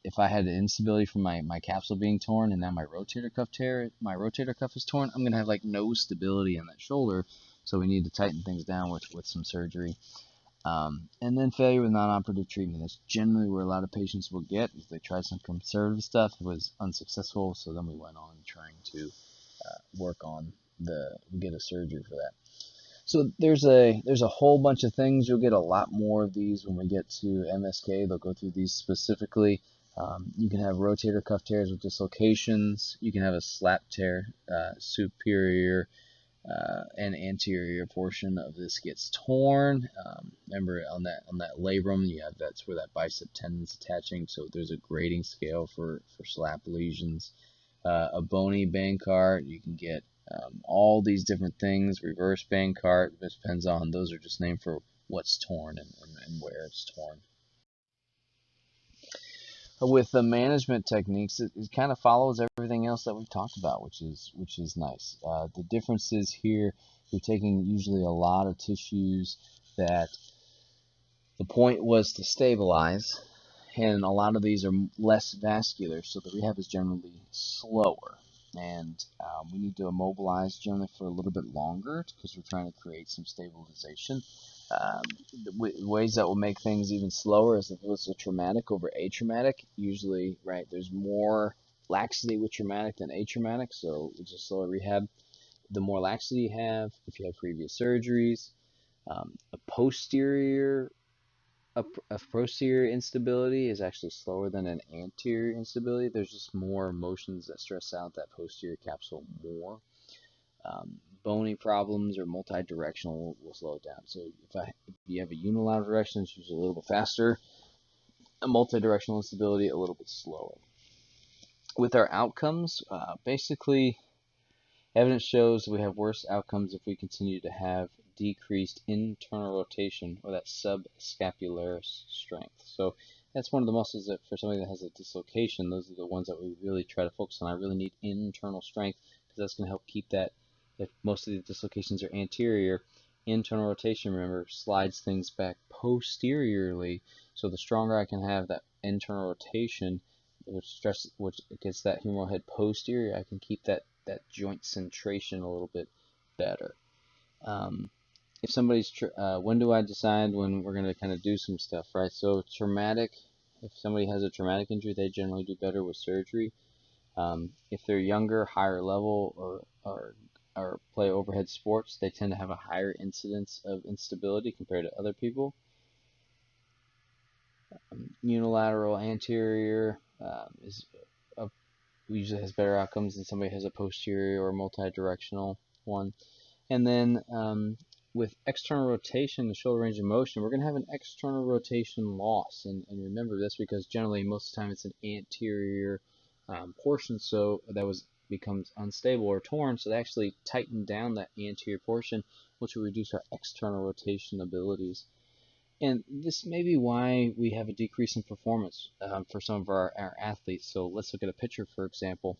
if I had instability from my capsule being torn and now my rotator cuff is torn, I'm gonna have like no stability in that shoulder. So we need to tighten things down with some surgery. And then failure with non-operative treatment. That's generally where a lot of patients will get. If they tried some conservative stuff, it was unsuccessful. So then we went on trying to work on get a surgery for that. So there's a whole bunch of things. You'll get a lot more of these when we get to MSK. They'll go through these specifically. You can have rotator cuff tears with dislocations. You can have a slap tear, superior and anterior portion of this gets torn. Remember on that labrum, that's where that bicep tendon's attaching. So there's a grading scale for slap lesions. A bony Bankart, you can get all these different things. Reverse Bankart, it depends on, those are just named for what's torn and where it's torn. With the management techniques, it kind of follows everything else that we've talked about, which is nice. The differences here, you're taking usually a lot of tissues that the point was to stabilize, and a lot of these are less vascular, so the rehab is generally slower. And we need to immobilize generally for a little bit longer because we're trying to create some stabilization. The ways that will make things even slower is if it was a traumatic over atraumatic. Usually, right, there's more laxity with traumatic than atraumatic, so it's a slower rehab. The more laxity you have, if you have previous surgeries, a posterior a posterior instability is actually slower than an anterior instability. There's just more motions that stress out that posterior capsule more. Bony problems or multi-directional will slow it down. So if you have a unilateral direction, it's usually a little bit faster. A multi-directional instability, a little bit slower. With our outcomes, basically, evidence shows we have worse outcomes if we continue to have decreased internal rotation or that subscapularis strength. So that's one of the muscles that for somebody that has a dislocation, those are the ones that we really try to focus on. I really need internal strength because that's going to help keep that. If most of the dislocations are anterior, internal rotation, remember, slides things back posteriorly. So the stronger I can have that internal rotation, which gets that humeral head posterior, I can keep that joint centration a little bit better. If somebody's, when do I decide when we're going to kind of do some stuff, right? So traumatic, if somebody has a traumatic injury, they generally do better with surgery. If they're younger, higher level, or play overhead sports, they tend to have a higher incidence of instability compared to other people. Unilateral anterior usually has better outcomes than somebody who has a posterior or multi-directional one. And then with external rotation, the shoulder range of motion, we're going to have an external rotation loss. And remember this because generally most of the time it's an anterior portion, so that becomes unstable or torn, so they actually tighten down that anterior portion, which will reduce our external rotation abilities. And this may be why we have a decrease in performance for some of our athletes. So let's look at a pitcher, for example.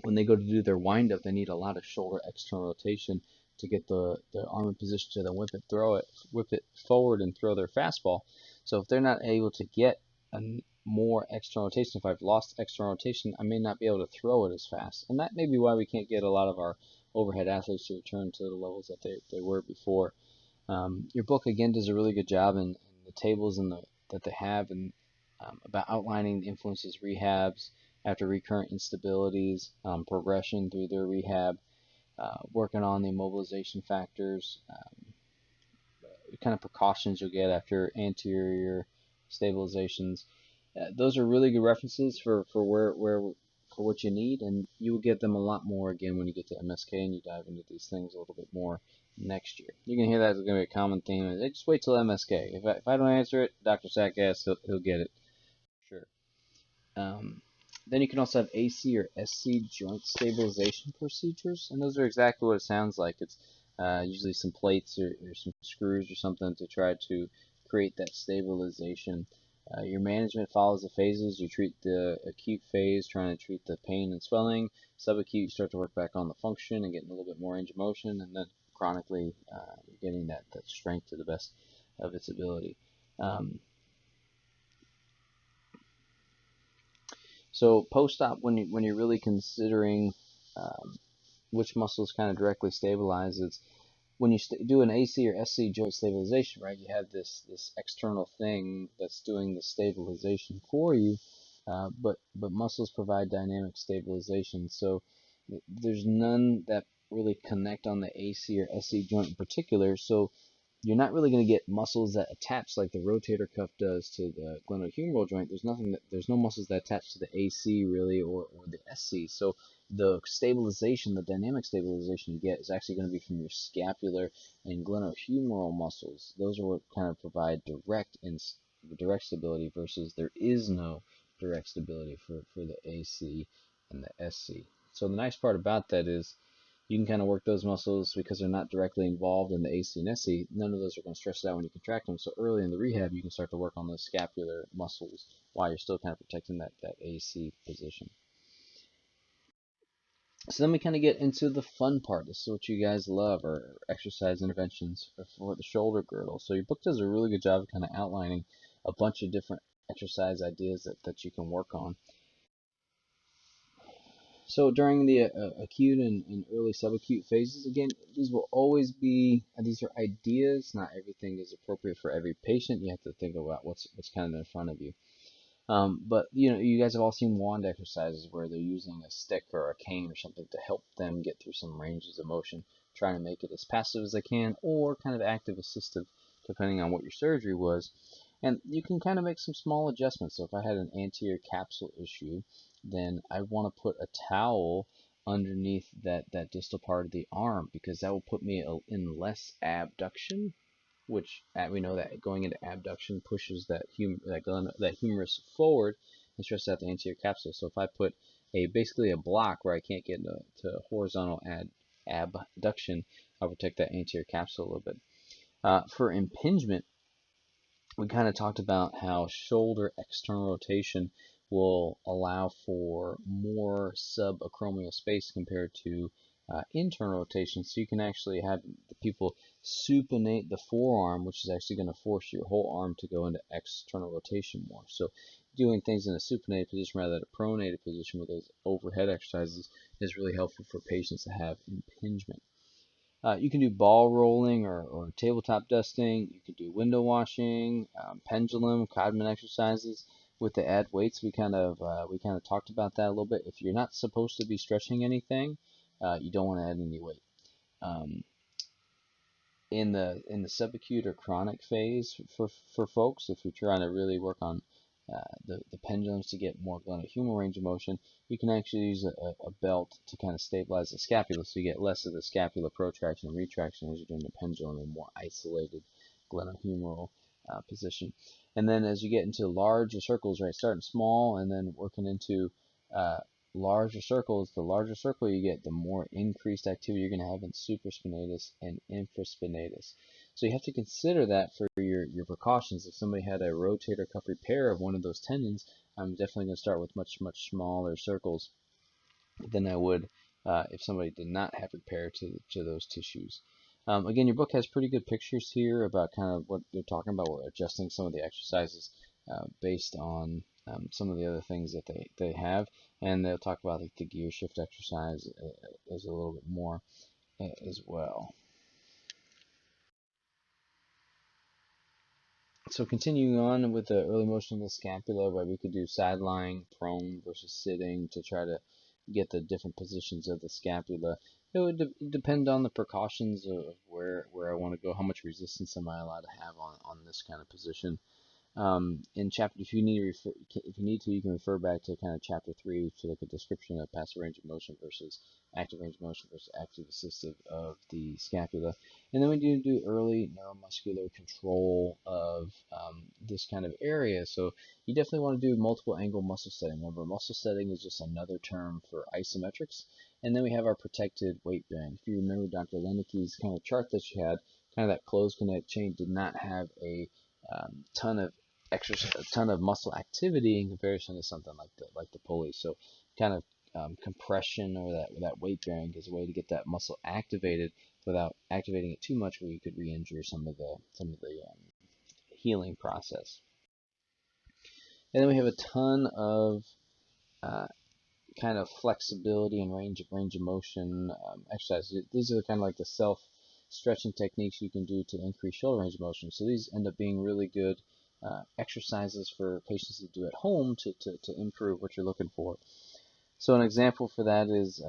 When they go to do their windup, they need a lot of shoulder external rotation to get the arm in position to then whip it forward and throw their fastball. So if they're not able to get more external rotation. If I've lost external rotation, I may not be able to throw it as fast. And that may be why we can't get a lot of our overhead athletes to return to the levels that they were before. Your book, again, does a really good job in the tables that they have and about outlining the influences rehabs after recurrent instabilities, progression through their rehab, working on the immobilization factors, kind of precautions you'll get after anterior stabilizations. Those are really good references for where for what you need, and you will get them a lot more again when you get to MSK and you dive into these things a little bit more next year. You can hear that as going to be a common theme. Just wait till MSK. If I don't answer it, Dr. Sack asks, he'll get it. Sure. Um, then you can also have AC or SC joint stabilization procedures, and those are exactly what it sounds like. It's usually some plates or some screws or something to try to create that stabilization. Your management follows the phases. You treat the acute phase, trying to treat the pain and swelling. Subacute, you start to work back on the function and getting a little bit more range of motion, and then chronically, you're getting that strength to the best of its ability. So post-op, when you're really considering which muscles kind of directly stabilize, it's when you do an AC or SC joint stabilization, right? You have this external thing that's doing the stabilization for you, but muscles provide dynamic stabilization. So there's none that really connect on the AC or SC joint in particular. So you're not really going to get muscles that attach like the rotator cuff does to the glenohumeral joint. There's no muscles that attach to the AC really or the SC. So the stabilization, the dynamic stabilization you get is actually going to be from your scapular and glenohumeral muscles. Those are what kind of provide direct stability versus there is no direct stability for the AC and the SC. So the nice part about that is you can kind of work those muscles because they're not directly involved in the AC and SC. None of those are going to stress out when you contract them. So early in the rehab, you can start to work on those scapular muscles while you're still kind of protecting that AC position. So then we kind of get into the fun part. This is what you guys love, or exercise interventions for the shoulder girdle. So your book does a really good job of kind of outlining a bunch of different exercise ideas that you can work on. So during the acute and early subacute phases, again, these will always be, these are ideas. Not everything is appropriate for every patient. You have to think about what's kind of in front of you. But you guys have all seen wand exercises where they're using a stick or a cane or something to help them get through some ranges of motion, trying to make it as passive as they can or kind of active assistive, depending on what your surgery was. And you can kind of make some small adjustments. So if I had an anterior capsule issue, then I want to put a towel underneath that distal part of the arm because that will put me in less abduction, which we know that going into abduction pushes that humerus forward and stretches out the anterior capsule. So if I put basically a block where I can't get to horizontal abduction, I'll protect that anterior capsule a little bit. For impingement, we kind of talked about how shoulder external rotation will allow for more subacromial space compared to internal rotation. So you can actually have the people supinate the forearm, which is actually going to force your whole arm to go into external rotation more. So doing things in a supinated position rather than a pronated position with those overhead exercises is really helpful for patients that have impingement. You can do ball rolling or tabletop dusting. You can do window washing, pendulum, Codman exercises with the add weights. We kind of talked about that a little bit. If you're not supposed to be stretching anything, you don't want to add any weight. In the subacute or chronic phase for folks, if you're trying to really work on the pendulums to get more glenohumeral range of motion, you can actually use a belt to kind of stabilize the scapula so you get less of the scapular protraction and retraction as you're doing the pendulum in more isolated glenohumeral position. And then as you get into larger circles, right, starting small and then working into larger circles, the larger circle you get, the more increased activity you're going to have in supraspinatus and infraspinatus. So you have to consider that for your precautions. If somebody had a rotator cuff repair of one of those tendons, I'm definitely going to start with much smaller circles than I would if somebody did not have repair to those tissues. Again, your book has pretty good pictures here about kind of what they're talking about. We're adjusting some of the exercises based on some of the other things that they have, and they'll talk about like the gear shift exercise is a little bit more as well. So continuing on with the early motion of the scapula, where we could do side lying, prone versus sitting to try to get the different positions of the scapula. It would depend on the precautions of where I want to go, how much resistance am I allowed to have on this kind of position. In chapter, if you need to, you can refer back to kind of chapter 3 to look at description of passive range of motion versus active range of motion versus active assistive of the scapula. And then we do early neuromuscular control of this kind of area. So you definitely want to do multiple angle muscle setting. Remember, muscle setting is just another term for isometrics. And then we have our protected weight bearing. If you remember Dr. Lenneke's kind of chart that she had, kind of that closed kinetic chain did not have a ton of exercise, a ton of muscle activity in comparison to something like the pulley. So kind of compression or that weight bearing is a way to get that muscle activated without activating it too much, where you could re-injure some of the healing process. And then we have a ton of uh, kind of flexibility and range of motion exercises. These are kind of like the self stretching techniques you can do to increase shoulder range of motion. So these end up being really good exercises for patients to do at home to improve what you're looking for. So an example for that is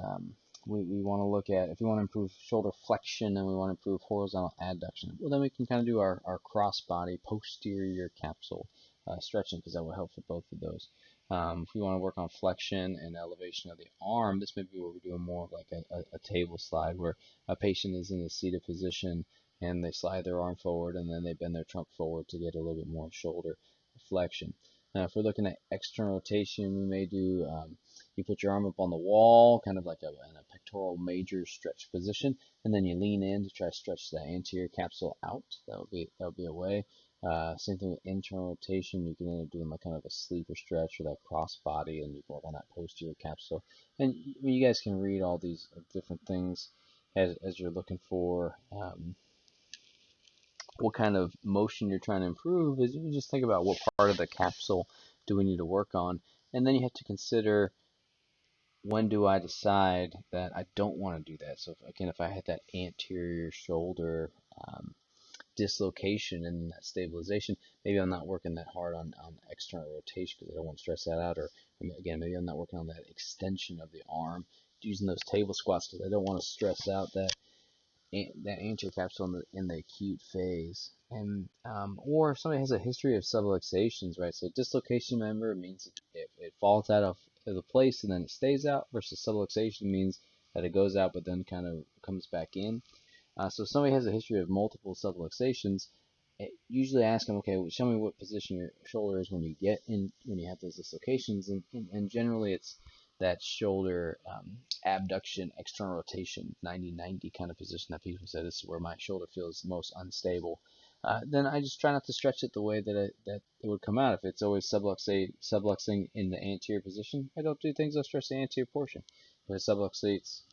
we want to look at, if we want to improve shoulder flexion and we want to improve horizontal adduction, well then we can kind of do our cross body posterior capsule stretching, because that will help for both of those. If we want to work on flexion and elevation of the arm, this may be what we're doing more of like a table slide, where a patient is in a seated position and they slide their arm forward and then they bend their trunk forward to get a little bit more shoulder flexion. Now, if we're looking at external rotation, we may do you put your arm up on the wall, kind of like in a pectoral major stretch position, and then you lean in to try to stretch the anterior capsule out. That would be a way. Same thing with internal rotation. You can end up doing like kind of a sleeper stretch or that cross body, and you work on that posterior capsule. And you guys can read all these different things as you're looking for what kind of motion you're trying to improve. Is you just think about what part of the capsule do we need to work on, and then you have to consider, when do I decide that I don't want to do that? So if I had that anterior shoulder dislocation and that stabilization, maybe I'm not working that hard on external rotation because I don't want to stress that out. Or again, maybe I'm not working on that extension of the arm using those table squats because I don't want to stress out that anterior capsule in the acute phase. And or if somebody has a history of subluxations, right? So dislocation, remember, means it falls out of the place and then it stays out, versus subluxation means that it goes out but then kind of comes back in. So if somebody has a history of multiple subluxations, usually ask them, okay, well, show me what position your shoulder is when you have those dislocations, and generally it's that shoulder abduction, external rotation, 90-90 kind of position that people say, this is where my shoulder feels most unstable. Then I just try not to stretch it the way that it would come out. If it's always subluxing in the anterior position, I don't do things that stretch the anterior portion. If it subluxates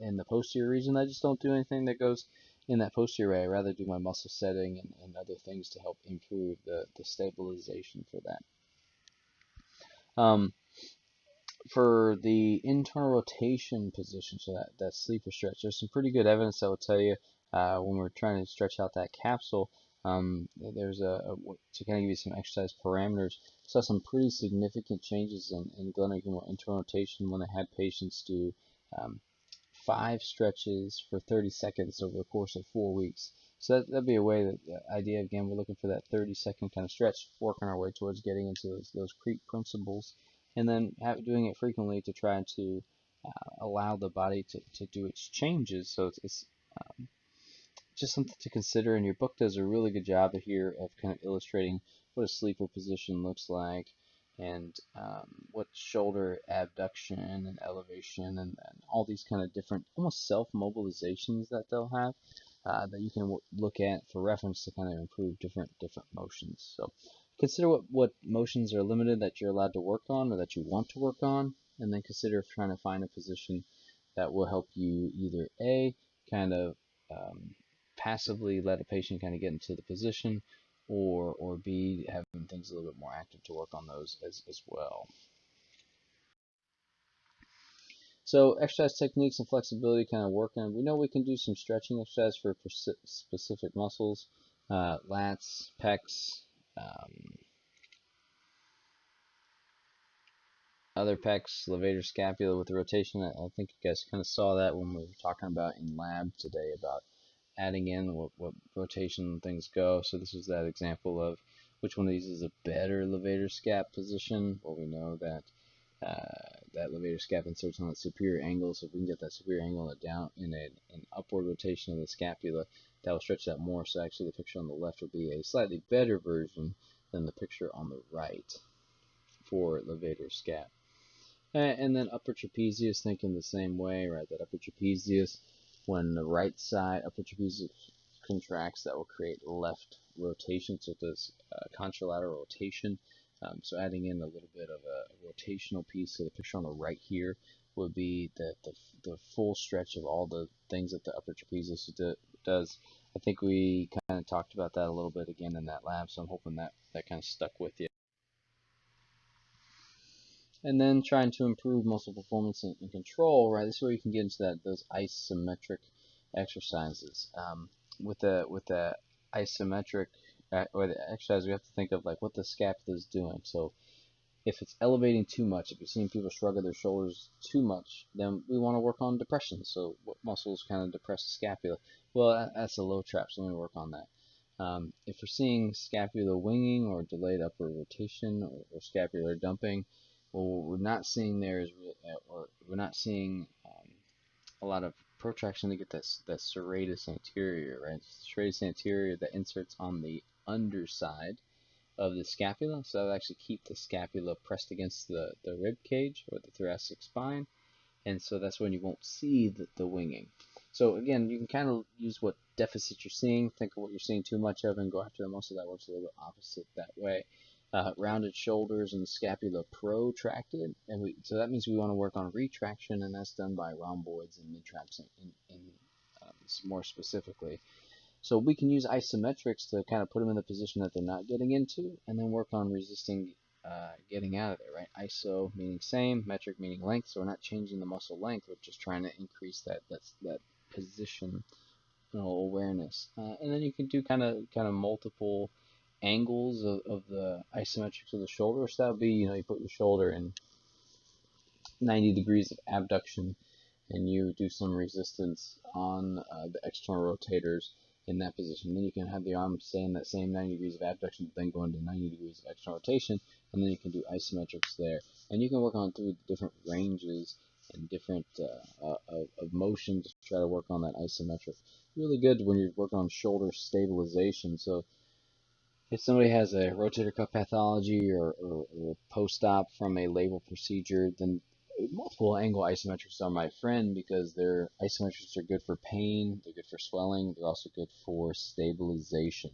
in the posterior region, I just don't do anything that goes in that posterior area. I rather do my muscle setting and other things to help improve the stabilization for that. For the internal rotation position, so that sleeper stretch, there's some pretty good evidence that will tell you when we're trying to stretch out that capsule. There's to kind of give you some exercise parameters. Saw some pretty significant changes in glenohumeral internal rotation when I had patients do 5 stretches for 30 seconds over the course of 4 weeks. So that'd be a way, that the idea, again, we're looking for that 30-second kind of stretch, working our way towards getting into those creep principles, and then doing it frequently to try to allow the body to do its changes. So it's just something to consider, and your book does a really good job here of kind of illustrating what a sleeper position looks like, and what shoulder abduction and elevation and all these kind of different almost self-mobilizations that they'll have that you can look at for reference to kind of improve different motions. So consider what motions are limited that you're allowed to work on or that you want to work on, and then consider trying to find a position that will help you either kind of passively let a patient kind of get into the position, or B, having things a little bit more active to work on those as well. So exercise techniques and flexibility kind of working. We know we can do some stretching exercise for specific muscles, lats, pecs, um, other pecs, levator scapula with the rotation. I think you guys kind of saw that when we were talking about in lab today about adding in what rotation things go. So this was that example of which one of these is a better levator scap position. Well, we know that that levator scap inserts on the superior angle, so if we can get that superior angle down in an upward rotation of the scapula, that will stretch that more. So actually the picture on the left will be a slightly better version than the picture on the right for levator scap. And then upper trapezius, thinking the same way, right? That upper trapezius, when the right side upper trapezius contracts, that will create left rotation, so it does contralateral rotation. So adding in a little bit of a rotational piece. So the picture on the right here would be the full stretch of all the things that the upper trapezius does. I think we kind of talked about that a little bit again in that lab, so I'm hoping that kind of stuck with you. And then trying to improve muscle performance and control, right? This is where you can get into those isometric exercises. With the isometric or the exercise, we have to think of like what the scapula is doing. So if it's elevating too much, if you're seeing people shrug their shoulders too much, then we want to work on depression. So what muscles kind of depress the scapula? Well, that's a low trap, so let me work on that. If we're seeing scapular winging or delayed upward rotation or scapular dumping, well, what we're not seeing there is, or we're not seeing a lot of protraction to get that serratus anterior, right? Serratus anterior that inserts on the underside of the scapula, so that'll actually keep the scapula pressed against the rib cage or the thoracic spine, and so that's when you won't see the winging. So again, you can kind of use what deficit you're seeing, think of what you're seeing too much of, and go after the muscle that works a little bit opposite that way. Rounded shoulders and scapula protracted, and so that means we want to work on retraction, and that's done by rhomboids and mid-traps more specifically. So we can use isometrics to kind of put them in the position that they're not getting into, and then work on resisting getting out of there, right? Iso meaning same, metric meaning length, so we're not changing the muscle length, we're just trying to increase that position awareness. And then you can do kind of multiple angles of the isometrics of the shoulder. So that would be, you put your shoulder in 90 degrees of abduction, and you do some resistance on the external rotators in that position. Then you can have the arm stay in that same 90 degrees of abduction, but then go into 90 degrees of external rotation, and then you can do isometrics there. And you can work on through different ranges and different of motion to try to work on that isometric. Really good when you're working on shoulder stabilization. So if somebody has a rotator cuff pathology or post-op from a labral procedure, then multiple angle isometrics are my friend because their isometrics are good for pain, they're good for swelling, they're also good for stabilization.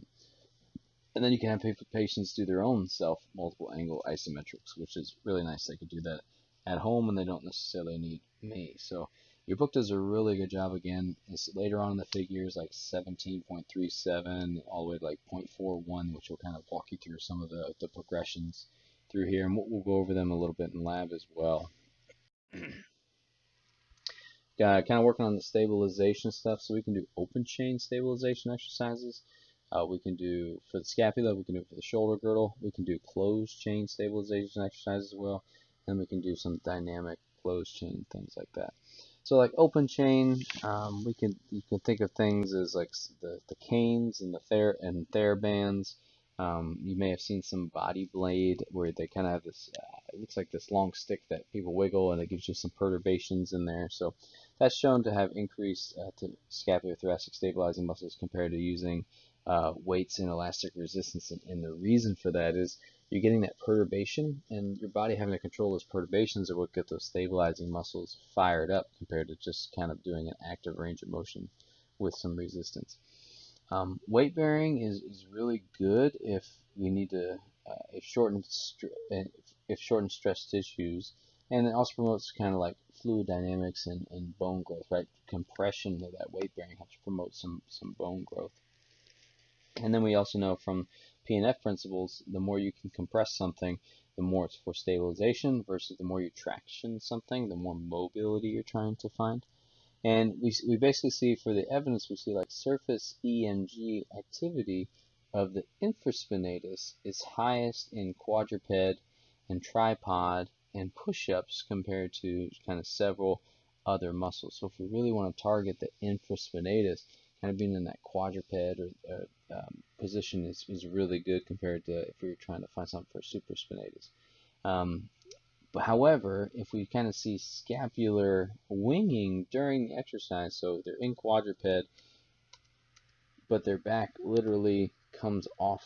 And then you can have patients do their own self multiple angle isometrics, which is really nice. They could do that at home and they don't necessarily need me. So your book does a really good job. Again, it's later on in the figures like 17.37 all the way to like 0.41, which will kind of walk you through some of the progressions through here, and we'll go over them a little bit in lab as well. Kind of working on the stabilization stuff, so we can do open chain stabilization exercises. We can do for the scapula, we can do it for the shoulder girdle, we can do closed chain stabilization exercises as well, and we can do some dynamic closed chain things like that. So like open chain, you can think of things as like the canes and the therabands. You may have seen some body blade where they kind of have this, it looks like this long stick that people wiggle, and it gives you some perturbations in there. So that's shown to have increased to scapulothoracic stabilizing muscles compared to using weights and elastic resistance. And the reason for that is you're getting that perturbation, and your body having to control those perturbations are what get those stabilizing muscles fired up compared to just kind of doing an active range of motion with some resistance. Weight bearing is really good if we need to if shortened stress tissues, and it also promotes kind of like fluid dynamics and bone growth, right? Compression of that weight bearing helps promote some bone growth. And then we also know from P&F principles, the more you can compress something, the more it's for stabilization versus the more you traction something, the more mobility you're trying to find. And we basically see for the evidence, we see like surface EMG activity of the infraspinatus is highest in quadruped and tripod and push-ups compared to kind of several other muscles. So if we really want to target the infraspinatus, kind of being in that quadruped or position is really good compared to if we were trying to find something for supraspinatus. But however, if we kind of see scapular winging during the exercise, so they're in quadruped, but their back literally comes off,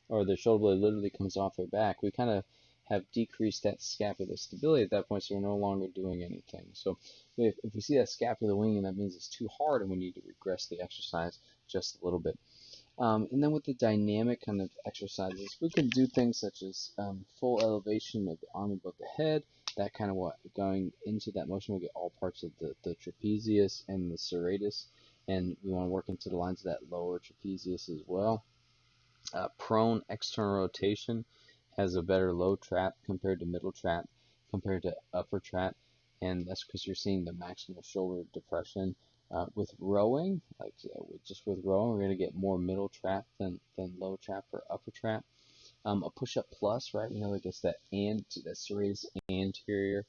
or their shoulder blade literally comes off their back, we kind of have decreased that scapular stability at that point, so we're no longer doing anything. So if we see that scapular winging, that means it's too hard and we need to regress the exercise just a little bit. And then with the dynamic kind of exercises, we can do things such as full elevation of the arm above the head. That kind of what going into that motion, we get all parts of the trapezius and the serratus, and we want to work into the lines of that lower trapezius as well. Prone external rotation has a better low trap compared to middle trap compared to upper trap, and that's because you're seeing the maximal shoulder depression. With rowing, just with rowing, we're going to get more middle trap than low trap or upper trap. A push-up plus, right? We know it gets that serratus anterior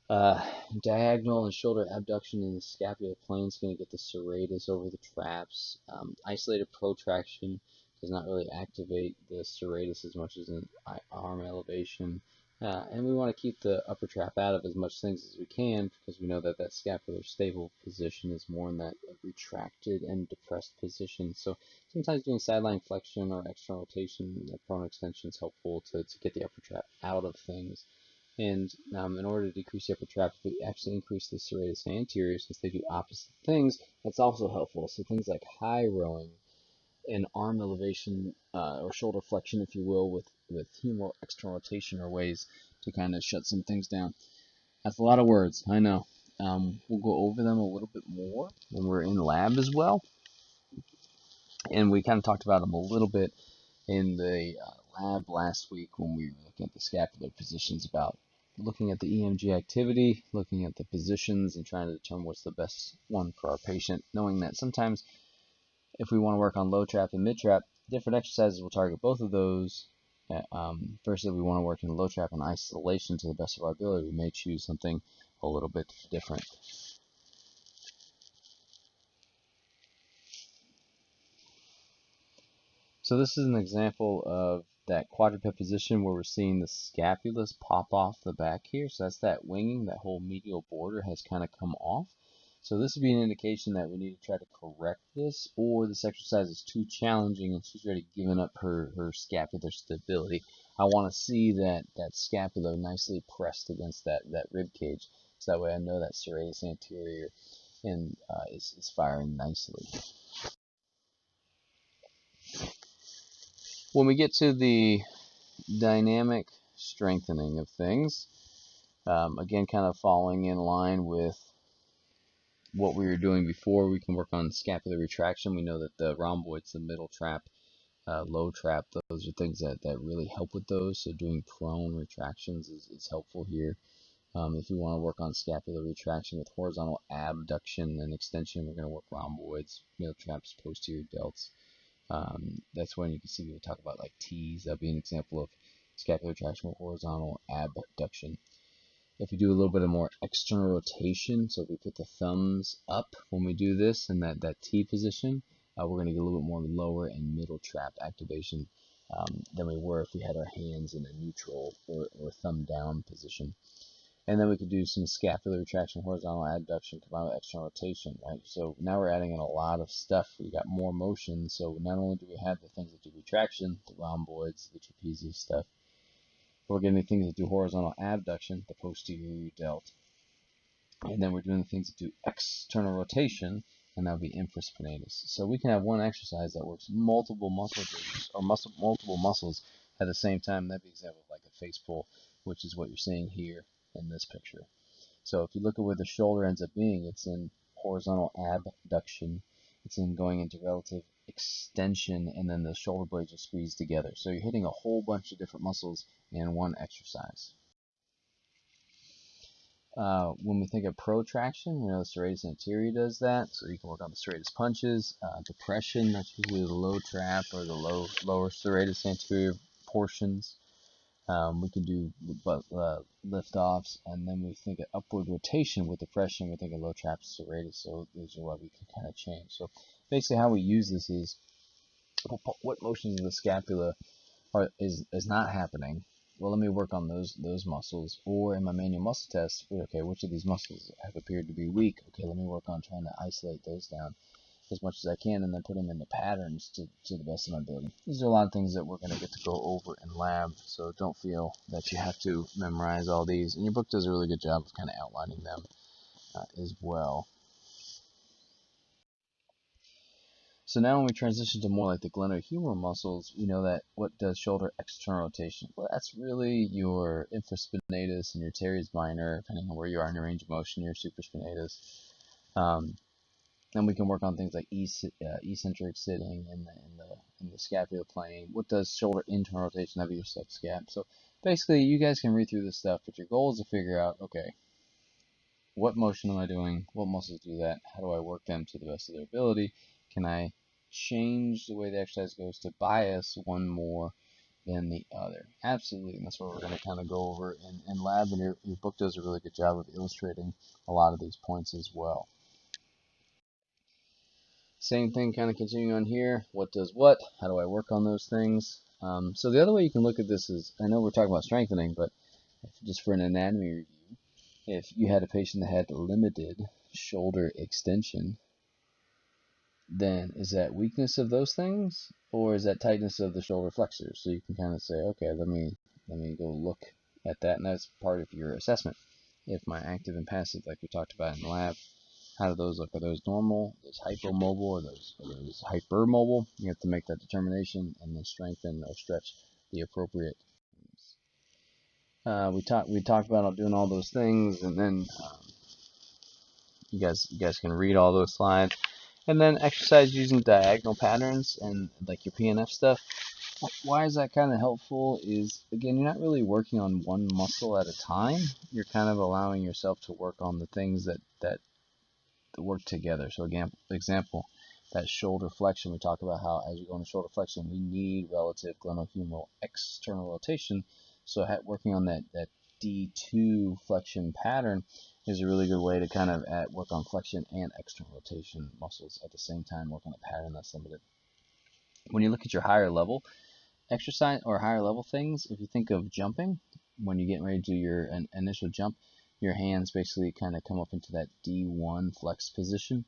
diagonal and shoulder abduction in the scapular plane is going to get the serratus over the traps. Isolated protraction does not really activate the serratus as much as an arm elevation. And we want to keep the upper trap out of as much things as we can because we know that that scapular stable position is more in that retracted and depressed position. So sometimes doing sideline flexion or external rotation, prone extension is helpful to get the upper trap out of things. And in order to decrease the upper trap, if we actually increase the serratus anterior, since they do opposite things, that's also helpful. So things like high rowing and arm elevation or shoulder flexion, if you will, with humeral external rotation are ways to kind of shut some things down. That's a lot of words, I know. We'll go over them a little bit more when we're in lab as well. And we kind of talked about them a little bit in the lab last week when we were looking at the scapular positions, about looking at the EMG activity, looking at the positions, and trying to determine what's the best one for our patient, knowing that sometimes if we want to work on low trap and mid trap, different exercises will target both of those. Versus if we want to work in low trap and isolation to the best of our ability, we may choose something a little bit different. So this is an example of that quadruped position where we're seeing the scapulus pop off the back here. So that's that winging, that whole medial border has kind of come off. So this would be an indication that we need to try to correct this, or this exercise is too challenging and she's already given up her scapular stability. I want to see that scapula nicely pressed against that rib cage, so that way I know that serratus anterior and is firing nicely. When we get to the dynamic strengthening of things, again, kind of falling in line with what we were doing before, we can work on scapular retraction. We know that the rhomboids, the middle trap, low trap, those are things that really help with those. So doing prone retractions is helpful here. If you want to work on scapular retraction with horizontal abduction and extension, we're going to work rhomboids, middle traps, posterior delts. That's when you can see people talk about like T's. That'd be an example of scapular retraction with horizontal abduction. If we do a little bit of more external rotation, so if we put the thumbs up when we do this in that T position, we're going to get a little bit more lower and middle trap activation than we were if we had our hands in a neutral or thumb down position. And then we could do some scapular retraction, horizontal abduction combined with external rotation, right? So now we're adding in a lot of stuff. We got more motion. So not only do we have the things that do retraction, the rhomboids, the trapezius stuff, but we're getting things that do horizontal abduction, the posterior delt. And then we're doing the things that do external rotation, and that would be infraspinatus. So we can have one exercise that works multiple muscle groups or multiple muscles at the same time. That'd be an example of like a face pull, which is what you're seeing here in this picture. So if you look at where the shoulder ends up being, it's in horizontal abduction, it's in going into relative extension, and then the shoulder blades are squeezed together. So you're hitting a whole bunch of different muscles in one exercise. When we think of protraction, the serratus anterior does that, so you can work on the serratus punches. Depression, that's usually the low trap or the lower serratus anterior portions. We can do lift offs, and then we think of upward rotation with depression. We think of low trap serratus, so these are what we can kind of change. So basically, how we use this is what motions of the scapula is not happening. Well, let me work on those muscles. Or in my manual muscle test, okay, which of these muscles have appeared to be weak? Okay, let me work on trying to isolate those down as much as I can, and then put them into patterns to the best of my ability. These are a lot of things that we're going to get to go over in lab, so don't feel that you have to memorize all these. And your book does a really good job of kind of outlining them as well. So now when we transition to more like the glenohumeral muscles, we know that what does shoulder external rotation? Well, that's really your infraspinatus and your teres minor, depending on where you are in your range of motion, your supraspinatus. Then we can work on things like eccentric sitting in the scapular plane. What does shoulder internal rotation of your subscap? So basically, you guys can read through this stuff, but your goal is to figure out, okay, what motion am I doing? What muscles do that? How do I work them to the best of their ability? Can I change the way the exercise goes to bias one more than the other? Absolutely, and that's what we're going to kind of go over in lab, and your book does a really good job of illustrating a lot of these points as well. Same thing kind of continuing on here. What does what? How do I work on those things? So the other way you can look at this is, I know we're talking about strengthening, but just for an anatomy review, if you had a patient that had limited shoulder extension, then is that weakness of those things, or is that tightness of the shoulder flexors? So you can kind of say, okay, let me go look at that, and that's part of your assessment. If my active and passive, like we talked about in the lab, how do those look? Are those normal? Are those hypomobile? Are those hypermobile? You have to make that determination and then strengthen or stretch the appropriate. We talked about doing all those things, and then you guys can read all those slides, and then exercise using diagonal patterns and like your PNF stuff. Why is that kind of helpful? Is again, you're not really working on one muscle at a time. You're kind of allowing yourself to work on the things that work together. So again, example, that shoulder flexion, we talk about how as you go into shoulder flexion, we need relative glenohumeral external rotation. So working on that D2 flexion pattern is a really good way to kind of work on flexion and external rotation muscles at the same time, work on a pattern that's limited. When you look at your higher level exercise or higher level things, if you think of jumping, when you're getting ready to do your initial jump, your hands basically kind of come up into that D1 flex position,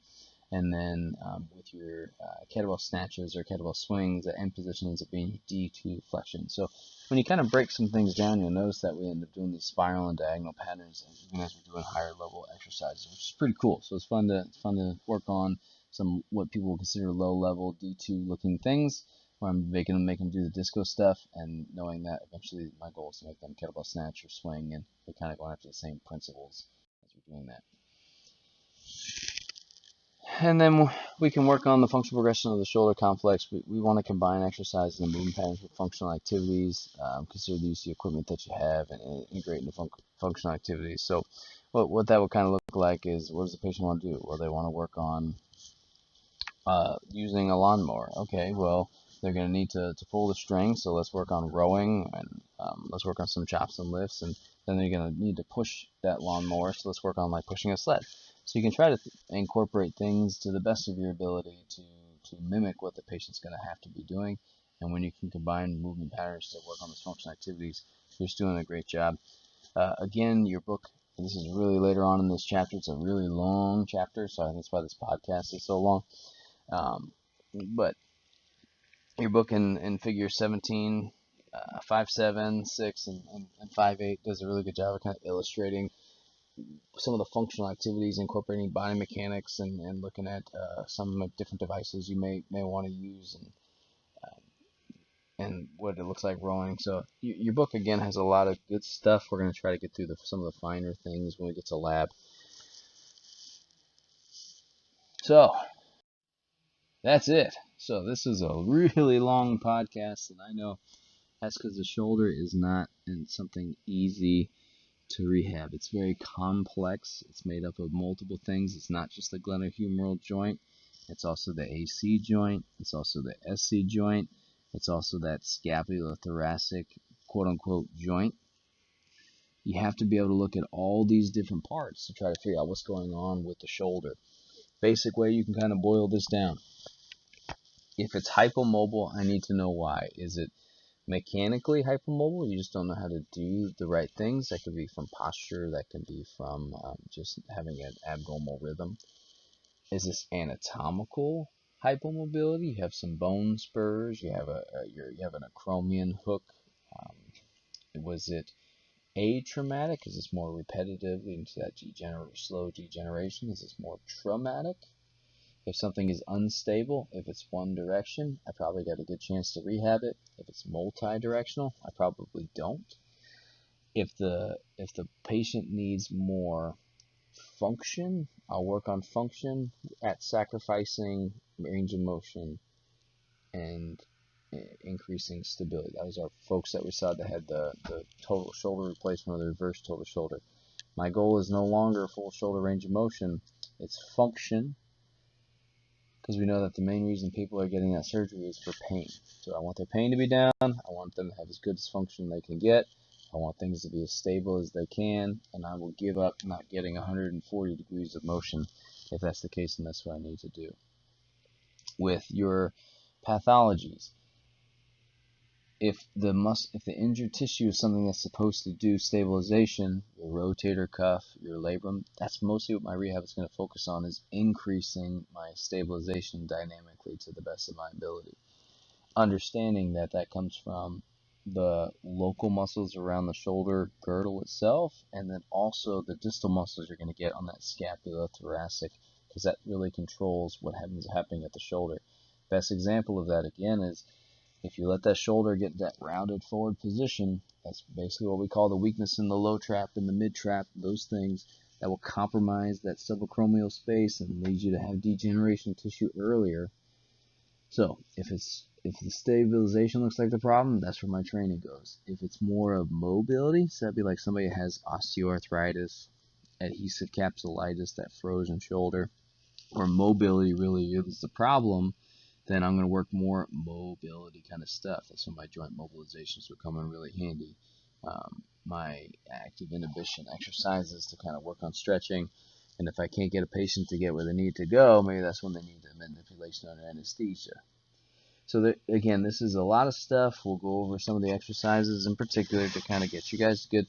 and then with your kettlebell snatches or kettlebell swings, the end position ends up being D2 flexion. So when you kind of break some things down, you'll notice that we end up doing these spiral and diagonal patterns even as we're doing higher level exercises, which is pretty cool. So it's fun to work on some what people would consider low level D2 looking things, where I'm making them do the disco stuff, and knowing that eventually my goal is to make them kettlebell snatch or swing, and we're kind of going after the same principles as we're doing that. And then we can work on the functional progression of the shoulder complex. We want to combine exercises and movement patterns with functional activities. Consider the use of the equipment that you have and integrate into functional activities. So what that would kind of look like is, what does the patient want to do? Well, they want to work on using a lawnmower. Okay, well, they're going to need to pull the string, so let's work on rowing, and let's work on some chops and lifts, and then they're going to need to push that lawnmower, so let's work on like pushing a sled. So you can try to incorporate things to the best of your ability to mimic what the patient's going to have to be doing, and when you can combine movement patterns to work on those functional activities, you're just doing a great job. Again, your book, this is really later on in this chapter, it's a really long chapter, so I think that's why this podcast is so long. But your book in figure 17, 5, 7, 6, and 5, 8 does a really good job of kind of illustrating some of the functional activities, incorporating body mechanics, and looking at some different devices you may want to use, and what it looks like rowing. So your book, again, has a lot of good stuff. We're going to try to get through some of the finer things when we get to lab. So that's it. So this is a really long podcast, and I know that's because the shoulder is not something easy to rehab. It's very complex. It's made up of multiple things. It's not just the glenohumeral joint. It's also the AC joint. It's also the SC joint. It's also that scapulothoracic quote-unquote joint. You have to be able to look at all these different parts to try to figure out what's going on with the shoulder. Basic way you can kind of boil this down. If it's hypomobile, I need to know why. Is it mechanically hypomobile? You just don't know how to do the right things. That could be from posture. That can be from just having an abnormal rhythm. Is this anatomical hypomobility? You have some bone spurs. You have you have an acromion hook. Was it atraumatic? Is this more repetitive, leading to that slow degeneration? Is this more traumatic? If something is unstable, if it's one direction, I probably got a good chance to rehab it. If it's multi-directional, I probably don't. If the patient needs more function, I'll work on function at sacrificing range of motion and increasing stability. That was our folks that we saw that had the total shoulder replacement or the reverse total shoulder. My goal is no longer full shoulder range of motion. It's function, because we know that the main reason people are getting that surgery is for pain. So I want their pain to be down. I want them to have as good as function they can get. I want things to be as stable as they can, and I will give up not getting 140 degrees of motion if that's the case, and that's what I need to do. With your pathologies, if the injured tissue is something that's supposed to do stabilization, your rotator cuff, your labrum, that's mostly what my rehab is going to focus on, is increasing my stabilization dynamically to the best of my ability. Understanding that that comes from the local muscles around the shoulder girdle itself, and then also the distal muscles you're going to get on that scapulothoracic, because that really controls what happens happening at the shoulder. Best example of that again is if you let that shoulder get that rounded forward position, that's basically what we call the weakness in the low trap and the mid trap, those things that will compromise that subacromial space and lead you to have degeneration tissue earlier. So if the stabilization looks like the problem, that's where my training goes. If it's more of mobility, so that'd be like somebody that has osteoarthritis, adhesive capsulitis, that frozen shoulder, or mobility really is the problem, then I'm going to work more mobility kind of stuff. That's when my joint mobilizations will come in really handy. My active inhibition exercises to kind of work on stretching. And if I can't get a patient to get where they need to go, maybe that's when they need the manipulation under anesthesia. So again, this is a lot of stuff. We'll go over some of the exercises in particular to kind of get you guys good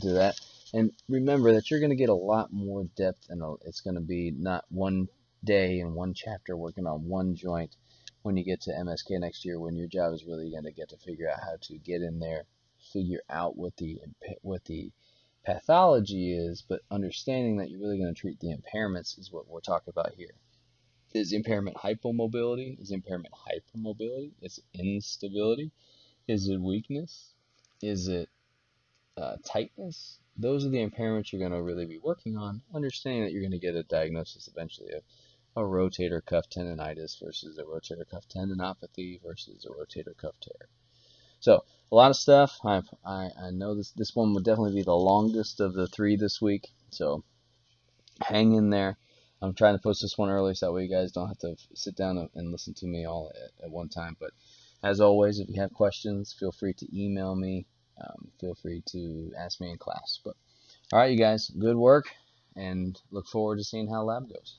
to that. And remember that you're going to get a lot more depth, and it's going to be not one day and one chapter working on one joint when you get to MSK next year, when your job is really going to get to figure out how to get in there, figure out what the pathology is, but understanding that you're really going to treat the impairments is what we're talking about here. Is impairment hypomobility? Is impairment hypermobility? Is it instability? Is it weakness? Is it tightness? Those are the impairments you're going to really be working on, understanding that you're going to get a diagnosis eventually of a rotator cuff tendonitis versus a rotator cuff tendinopathy versus a rotator cuff tear. So a lot of stuff. I know this one would definitely be the longest of the 3 this week, so hang in there. I'm trying to post this one early so that way you guys don't have to sit down and listen to me all at one time. But as always, if you have questions, feel free to email me. Feel free to ask me in class. But all right, you guys, good work, and look forward to seeing how lab goes.